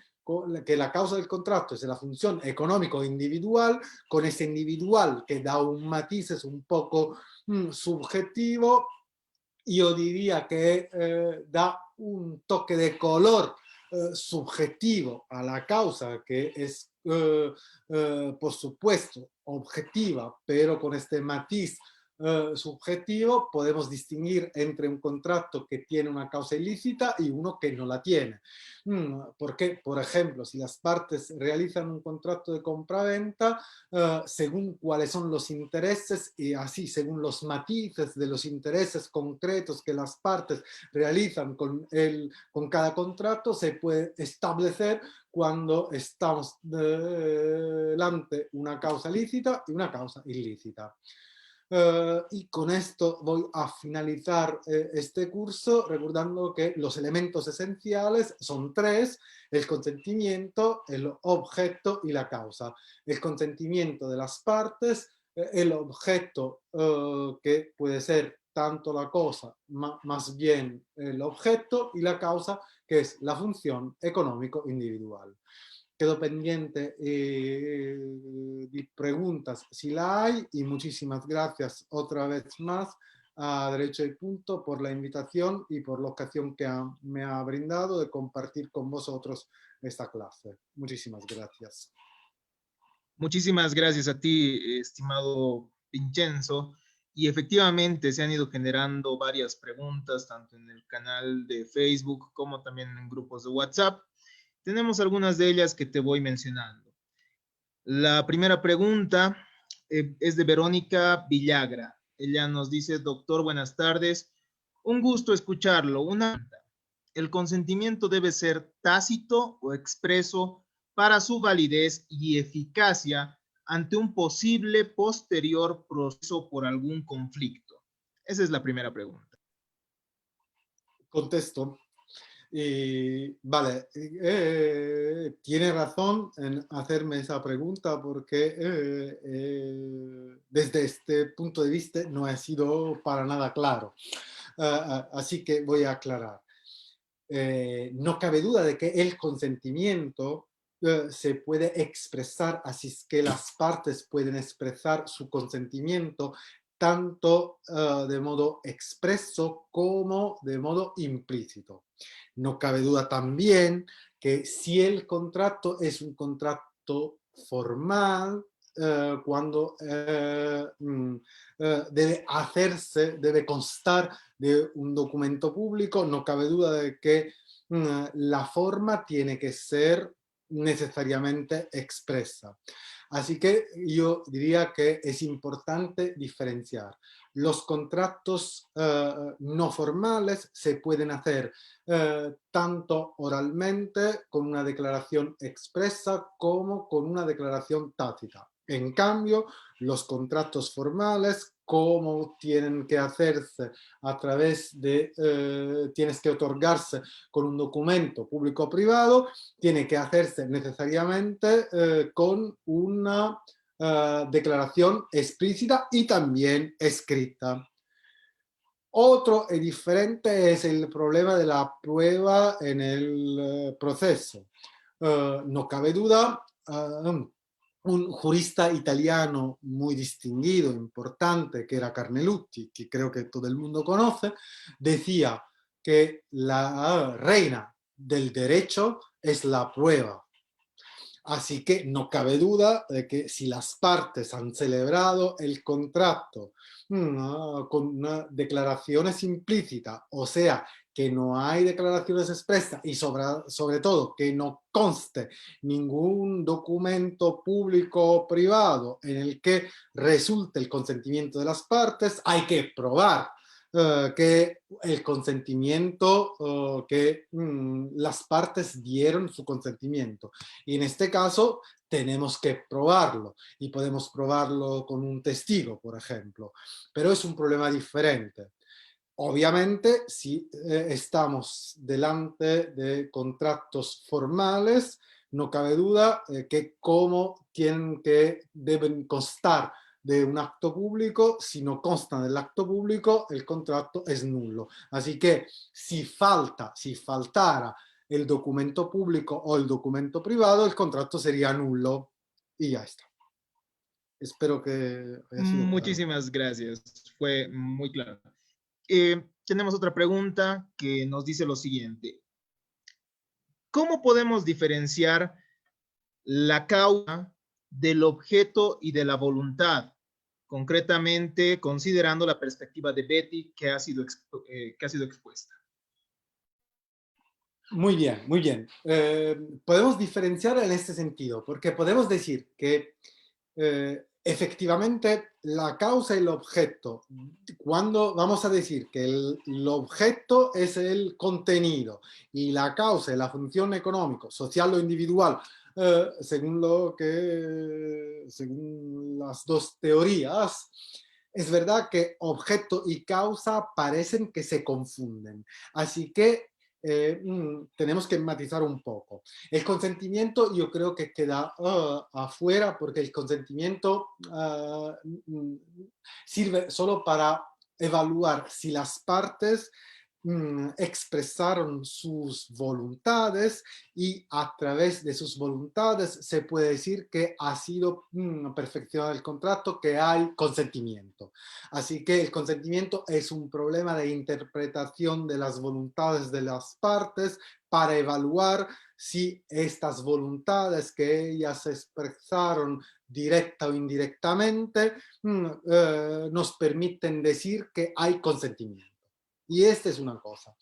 que la causa del contrato es la función económico individual, con ese individual que da un matiz es un poco subjetivo, yo diría que da un toque de color subjetivo a la causa, que es, por supuesto, objetiva, pero con este matiz subjetivo podemos distinguir entre un contrato que tiene una causa ilícita y uno que no la tiene. Porque, por ejemplo, si las partes realizan un contrato de compraventa, según cuáles son los intereses y así según los matices de los intereses concretos que las partes realizan con cada contrato, se puede establecer cuando estamos delante una causa lícita y una causa ilícita. Y con esto voy a finalizar este curso recordando que los elementos esenciales son tres: el consentimiento, el objeto y la causa. El consentimiento de las partes, el objeto que puede ser tanto la cosa, más bien el objeto, y la causa que es la función económico individual. Quedo pendiente de preguntas si la hay, y muchísimas gracias otra vez más a Derecho y Punto por la invitación y por la ocasión que me ha brindado de compartir con vosotros esta clase. Muchísimas gracias. Muchísimas gracias a ti, estimado Vincenzo. Y efectivamente se han ido generando varias preguntas, tanto en el canal de Facebook como también en grupos de WhatsApp. Tenemos algunas de ellas que te voy mencionando. La primera pregunta es de Verónica Villagra. Ella nos dice: doctor, buenas tardes. Un gusto escucharlo. ¿El consentimiento debe ser tácito o expreso para su validez y eficacia ante un posible posterior proceso por algún conflicto? Esa es la primera pregunta. Contesto. Vale, tiene razón en hacerme esa pregunta porque desde este punto de vista no ha sido para nada claro. Así que voy a aclarar. No cabe duda de que el consentimiento se puede expresar, así es que las partes pueden expresar su consentimiento tanto de modo expreso como de modo implícito. No cabe duda también que si el contrato es un contrato formal, cuando debe hacerse, debe constar de un documento público, no cabe duda de que la forma tiene que ser necesariamente expresa. Así que yo diría que es importante diferenciar. Los contratos no formales se pueden hacer tanto oralmente con una declaración expresa como con una declaración tácita. En cambio, los contratos formales, como tienen que hacerse a través de, tienes que otorgarse con un documento público o privado, tiene que hacerse necesariamente con una declaración explícita y también escrita. Otro y diferente es el problema de la prueba en el proceso. No cabe duda, un jurista italiano muy distinguido, importante, que era Carnelutti, que creo que todo el mundo conoce, decía que la reina del derecho es la prueba. Así que no cabe duda de que si las partes han celebrado el contrato con una declaraciones implícitas, o sea, que no hay declaraciones expresas y sobre todo que no conste ningún documento público o privado en el que resulte el consentimiento de las partes, hay que probar que el consentimiento, que las partes dieron su consentimiento. Y en este caso tenemos que probarlo y podemos probarlo con un testigo, por ejemplo. Pero es un problema diferente. Obviamente, si estamos delante de contratos formales, no cabe duda que como deben constar de un acto público, si no consta del acto público, el contrato es nulo. Así que si faltara el documento público o el documento privado, el contrato sería nulo. Y ya está. Espero que haya sido claro. Muchísimas gracias, fue muy claro. Tenemos otra pregunta que nos dice lo siguiente. ¿Cómo podemos diferenciar la causa del objeto y de la voluntad? Concretamente, considerando la perspectiva de Betty que ha sido expuesta. Muy bien, muy bien. Podemos diferenciar en este sentido, porque podemos decir que efectivamente la causa y el objeto, cuando vamos a decir que el objeto es el contenido y la causa es la función económica, social o individual, según las dos teorías, es verdad que objeto y causa parecen que se confunden. Así que tenemos que matizar un poco. El consentimiento yo creo que queda afuera porque el consentimiento sirve solo para evaluar si las partes expresaron sus voluntades y a través de sus voluntades se puede decir que ha sido perfeccionado el contrato, que hay consentimiento. Así que el consentimiento es un problema de interpretación de las voluntades de las partes para evaluar si estas voluntades que ellas expresaron directa o indirectamente nos permiten decir que hay consentimiento. Y esta es una cosa.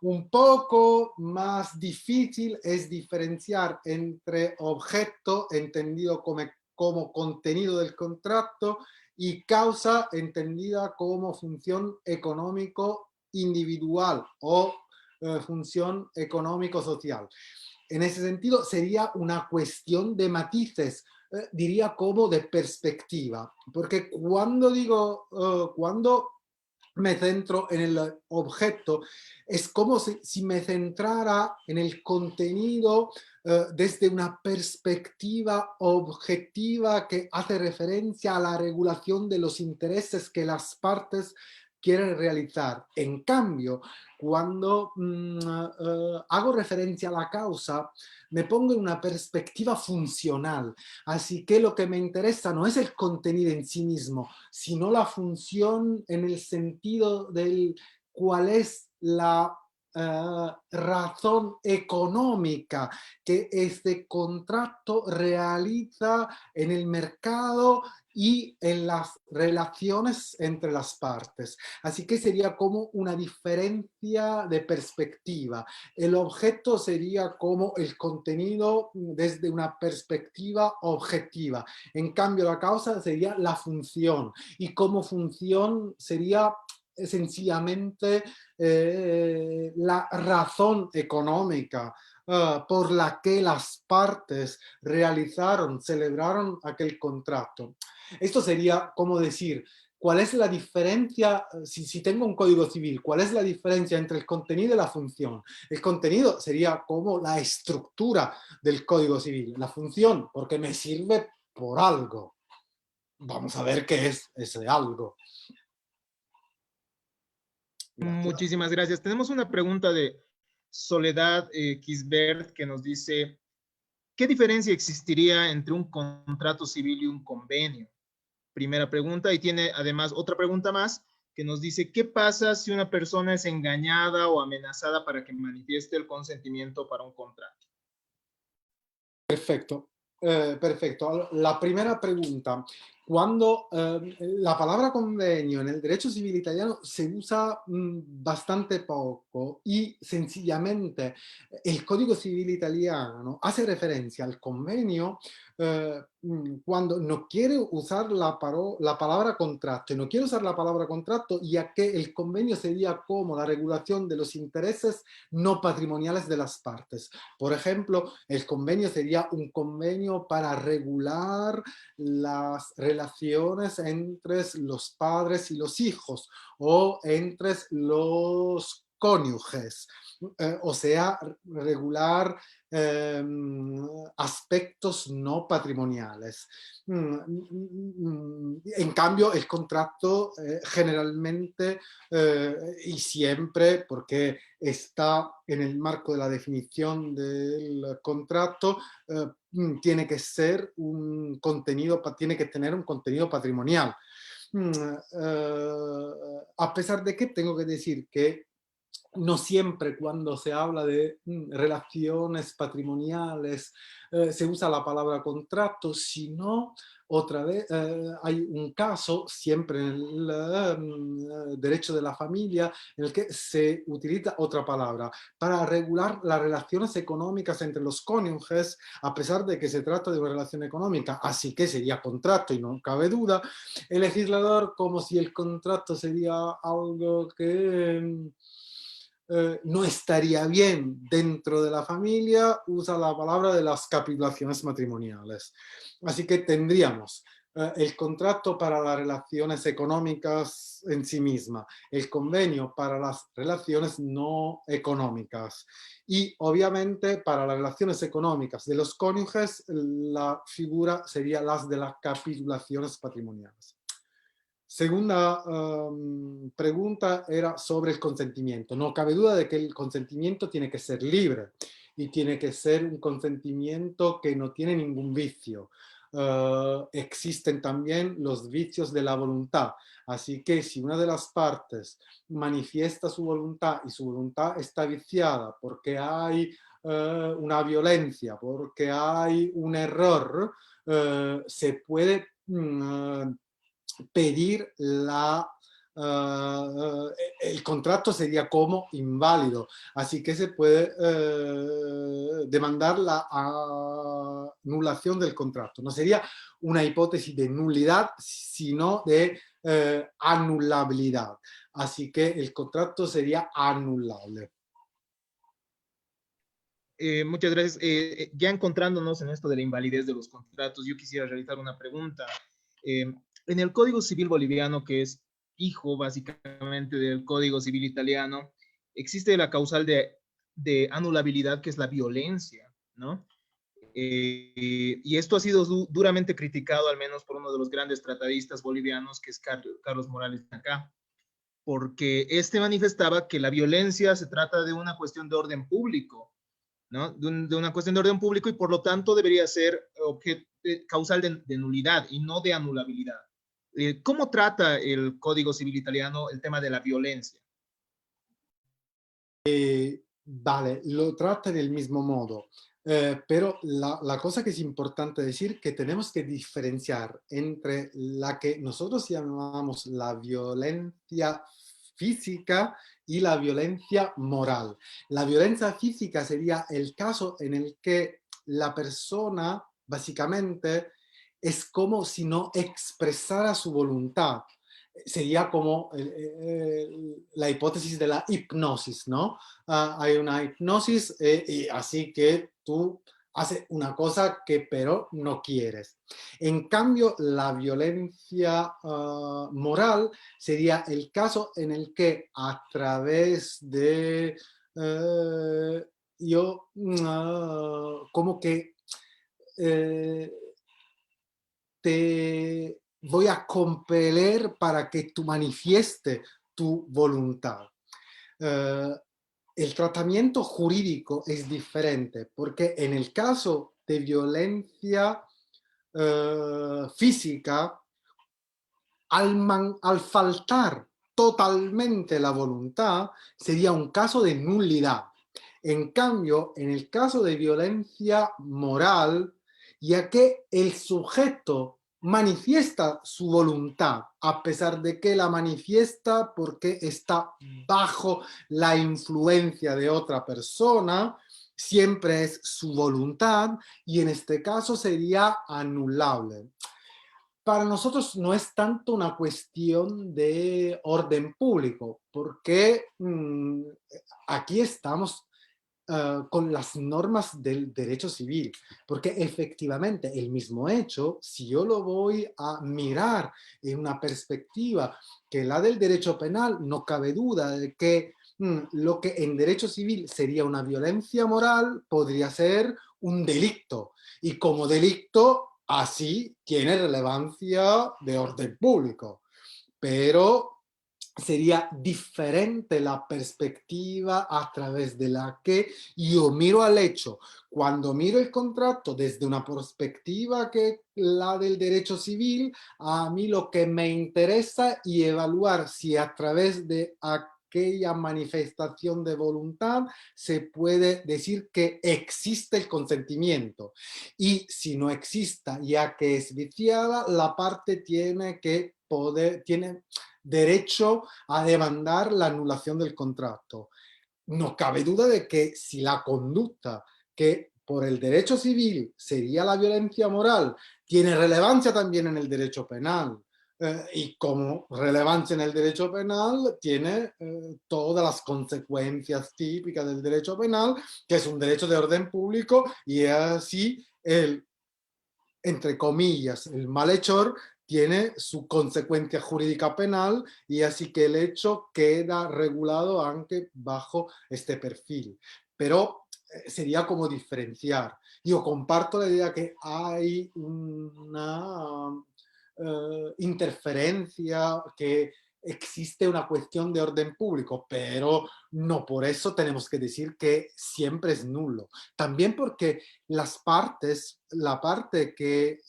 Un poco más difícil es diferenciar entre objeto entendido como contenido del contrato y causa entendida como función económico individual o función económico-social. En ese sentido sería una cuestión de matices, diría como de perspectiva, porque cuando me centro en el objeto, es como si me centrara en el contenido desde una perspectiva objetiva que hace referencia a la regulación de los intereses que las partes quiere realizar. En cambio, cuando hago referencia a la causa, me pongo en una perspectiva funcional. Así que lo que me interesa no es el contenido en sí mismo, sino la función en el sentido del cuál es la razón económica que este contrato realiza en el mercado y en las relaciones entre las partes. Así que sería como una diferencia de perspectiva. El objeto sería como el contenido desde una perspectiva objetiva. En cambio, la causa sería la función, y como función sería sencillamente la razón económica por la que las partes celebraron aquel contrato. Esto sería como decir, ¿cuál es la diferencia? Si tengo un código civil, ¿cuál es la diferencia entre el contenido y la función? El contenido sería como la estructura del código civil. La función, porque me sirve por algo. Vamos a ver qué es ese algo. Gracias. Muchísimas gracias. Tenemos una pregunta de Soledad Kisbert que nos dice, ¿qué diferencia existiría entre un contrato civil y un convenio? Primera pregunta, y tiene además otra pregunta más que nos dice, ¿qué pasa si una persona es engañada o amenazada para que manifieste el consentimiento para un contrato? Perfecto. Perfecto. La primera pregunta. Cuando la palabra convenio en el derecho civil italiano se usa bastante poco y sencillamente el Código Civil italiano hace referencia al convenio cuando no quiere usar la palabra contrato, y no quiere usar la palabra contrato ya que el convenio sería como la regulación de los intereses no patrimoniales de las partes. Por ejemplo, el convenio sería un convenio para regular las relaciones entre los padres y los hijos o entre los cónyuges, o sea, regular aspectos no patrimoniales. En cambio, el contrato generalmente y siempre, porque está en el marco de la definición del contrato, tiene que ser un contenido, tiene que tener un contenido patrimonial. A pesar de que tengo que decir que no siempre cuando se habla de relaciones patrimoniales se usa la palabra contrato, sino otra vez hay un caso siempre en el derecho de la familia en el que se utiliza otra palabra para regular las relaciones económicas entre los cónyuges, a pesar de que se trata de una relación económica, así que sería contrato y no cabe duda. El legislador, como si el contrato sería algo que no estaría bien dentro de la familia, usa la palabra de las capitulaciones matrimoniales. Así que tendríamos el contrato para las relaciones económicas en sí misma, el convenio para las relaciones no económicas y obviamente para las relaciones económicas de los cónyuges la figura sería las de las capitulaciones patrimoniales. Segunda pregunta era sobre el consentimiento. No cabe duda de que el consentimiento tiene que ser libre y tiene que ser un consentimiento que no tiene ningún vicio. Existen también los vicios de la voluntad. Así que si una de las partes manifiesta su voluntad y su voluntad está viciada porque hay una violencia, porque hay un error, se puede pedir el contrato sería como inválido, así que se puede demandar la anulación del contrato. No sería una hipótesis de nulidad, sino de anulabilidad. Así que el contrato sería anulable. Muchas gracias. Ya encontrándonos en esto de la invalidez de los contratos, yo quisiera realizar una pregunta. En el Código Civil boliviano, que es hijo básicamente del Código Civil italiano, existe la causal de anulabilidad, que es la violencia, ¿no? Y esto ha sido duramente criticado, al menos por uno de los grandes tratadistas bolivianos, que es Carlos Morales de acá. porque este manifestaba que la violencia se trata de una cuestión de orden público, ¿no? De una cuestión de orden público y por lo tanto debería ser causal de nulidad y no de anulabilidad. ¿Cómo trata el Código Civil italiano el tema de la violencia? Vale, lo trata del mismo modo, pero la cosa que es importante decir que tenemos que diferenciar entre la que nosotros llamamos la violencia física y la violencia moral. La violencia física sería el caso en el que la persona básicamente es como si no expresara su voluntad. Sería como la hipótesis de la hipnosis, ¿no? Hay una hipnosis y así que tú haces una cosa que pero no quieres. En cambio, la violencia moral sería el caso en el que a través de yo como que eh, te voy a compeler para que tú manifieste tu voluntad. Eh, el tratamiento jurídico es diferente porque en el caso de violencia física, al faltar totalmente la voluntad, sería un caso de nulidad. En cambio, en el caso de violencia moral, ya que el sujeto manifiesta su voluntad, a pesar de que la manifiesta porque está bajo la influencia de otra persona, siempre es su voluntad y en este caso sería anulable. Para nosotros no es tanto una cuestión de orden público, porque aquí estamos con las normas del derecho civil, porque efectivamente el mismo hecho, si yo lo voy a mirar en una perspectiva que la del derecho penal, no cabe duda de que lo que en derecho civil sería una violencia moral podría ser un delito, y como delito así tiene relevancia de orden público, pero sería diferente la perspectiva a través de la que yo miro al hecho. Cuando miro el contrato desde una perspectiva que la del derecho civil, a mí lo que me interesa y evaluar si a través de aquella manifestación de voluntad se puede decir que existe el consentimiento. Y si no exista, ya que es viciada, la parte tiene que poder, tiene derecho a demandar la anulación del contrato. No cabe duda de que si la conducta que por el derecho civil sería la violencia moral, tiene relevancia también en el derecho penal. Y como relevancia en el derecho penal, tiene todas las consecuencias típicas del derecho penal, que es un derecho de orden público, y así el, entre comillas, el malhechor tiene su consecuencia jurídica penal y así que el hecho queda regulado aunque bajo este perfil. Pero sería como diferenciar. Yo comparto la idea que hay una interferencia, que existe una cuestión de orden público, pero no por eso tenemos que decir que siempre es nulo. También porque las partes, la parte que,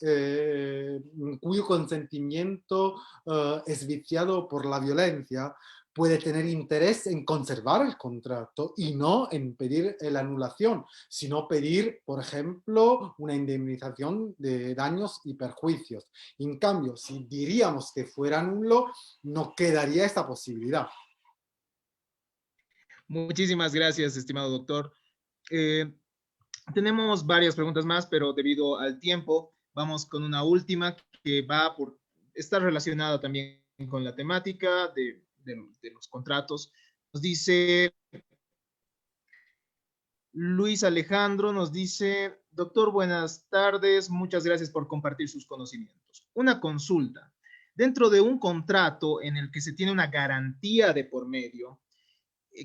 cuyo consentimiento es viciado por la violencia, puede tener interés en conservar el contrato y no en pedir la anulación, sino pedir, por ejemplo, una indemnización de daños y perjuicios. En cambio, si diríamos que fuera nulo, no quedaría esta posibilidad. Muchísimas gracias, estimado doctor. Eh, Tenemos varias preguntas más, pero debido al tiempo, vamos con una última que va por estar relacionada también con la temática de los contratos. Nos dice Luis Alejandro, nos dice, doctor, buenas tardes, muchas gracias por compartir sus conocimientos. Una consulta. Dentro de un contrato en el que se tiene una garantía de por medio,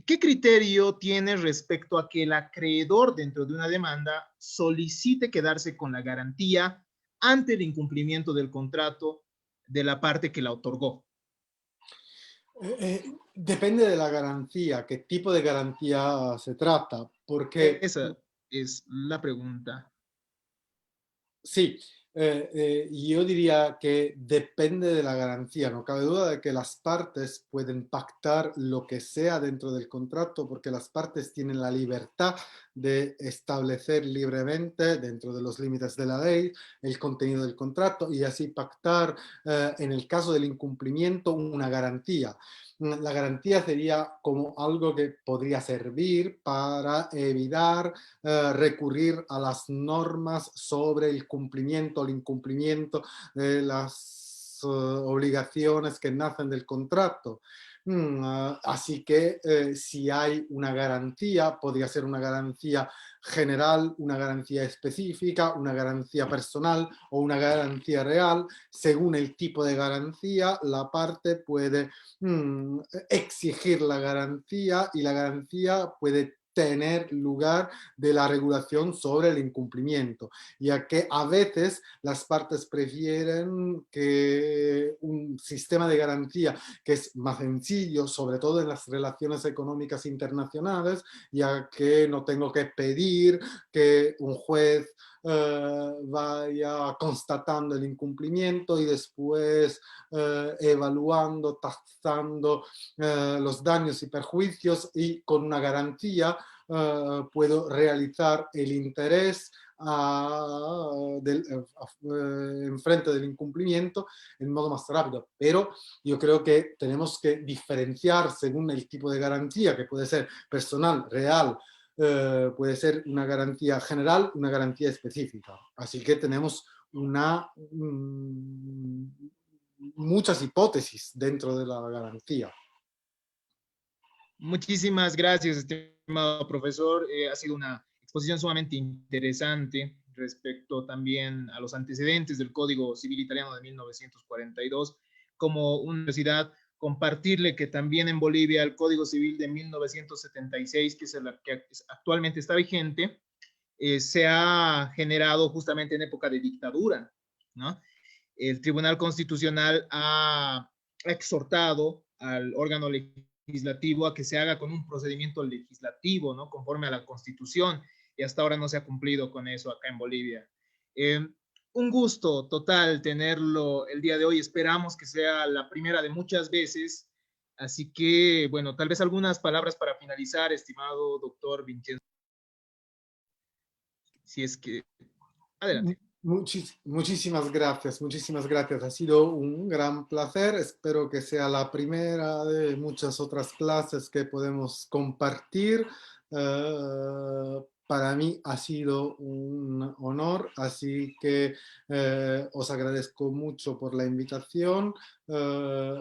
¿qué criterio tiene respecto a que el acreedor dentro de una demanda solicite quedarse con la garantía ante el incumplimiento del contrato de la parte que la otorgó? Depende de la garantía, qué tipo de garantía se trata, porque Esa es la pregunta. sí, yo diría que depende de la garantía. No cabe duda de que las partes pueden pactar lo que sea dentro del contrato, porque las partes tienen la libertad de establecer libremente, dentro de los límites de la ley, el contenido del contrato y así pactar, en el caso del incumplimiento, una garantía. La garantía sería como algo que podría servir para evitar recurrir a las normas sobre el cumplimiento o el incumplimiento de las obligaciones que nacen del contrato. Así que si hay una garantía, podría ser una garantía general, una garantía específica, una garantía personal o una garantía real. Según el tipo de garantía, la parte puede exigir la garantía y la garantía puede tener lugar de la regulación sobre el incumplimiento, ya que a veces las partes prefieren que un sistema de garantía que es más sencillo, sobre todo en las relaciones económicas internacionales, ya que no tengo que pedir que un juez vaya constatando el incumplimiento y después evaluando, taxando los daños y perjuicios y con una garantía puedo realizar el interés en frente del incumplimiento en modo más rápido. Pero yo creo que tenemos que diferenciar según el tipo de garantía, que puede ser personal, real, puede ser una garantía general, una garantía específica. Así que tenemos muchas hipótesis dentro de la garantía. Muchísimas gracias, estimado profesor. Ha sido una exposición sumamente interesante respecto también a los antecedentes del Código Civil Italiano de 1942. Como universidad, compartirle que también en Bolivia el Código Civil de 1976, que es el que actualmente está vigente, se ha generado justamente en época de dictadura, ¿no? El Tribunal Constitucional ha exhortado al órgano legislativo a que se haga con un procedimiento legislativo, ¿no? Conforme a la Constitución, y hasta ahora no se ha cumplido con eso acá en Bolivia. Un gusto total tenerlo el día de hoy. Esperamos que sea la primera de muchas veces. Así que, bueno, tal vez algunas palabras para finalizar, estimado doctor Vincenzo. Si es que... Adelante. Muchísimas gracias, muchísimas gracias. Ha sido un gran placer. Espero que sea la primera de muchas otras clases que podemos compartir. Para mí ha sido un honor, así que os agradezco mucho por la invitación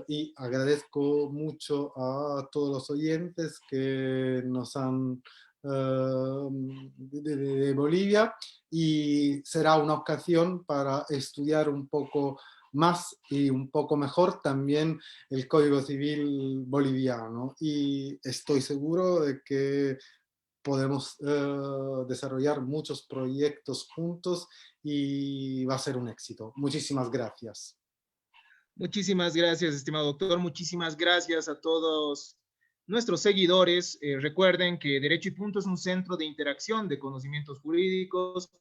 y agradezco mucho a todos los oyentes que nos han de Bolivia y será una ocasión para estudiar un poco más y un poco mejor también el Código Civil boliviano y estoy seguro de que podemos desarrollar muchos proyectos juntos y va a ser un éxito. Muchísimas gracias. Muchísimas gracias, estimado doctor. Muchísimas gracias a todos nuestros seguidores. Recuerden que Derecho y Punto es un centro de interacción de conocimientos jurídicos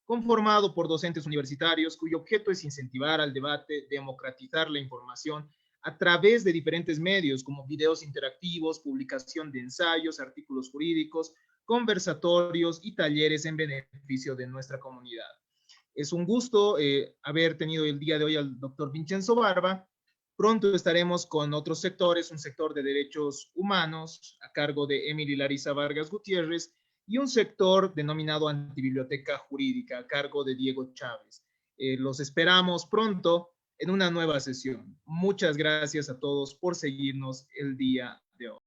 conformado por docentes universitarios cuyo objeto es incentivar al debate, democratizar la información a través de diferentes medios como videos interactivos, publicación de ensayos, artículos jurídicos, conversatorios y talleres en beneficio de nuestra comunidad. Es un gusto haber tenido el día de hoy al doctor Vincenzo Barba. Pronto estaremos con otros sectores, un sector de derechos humanos a cargo de Emily Larisa Vargas Gutiérrez y un sector denominado antibiblioteca jurídica a cargo de Diego Chávez. Los esperamos pronto en una nueva sesión. Muchas gracias a todos por seguirnos el día de hoy.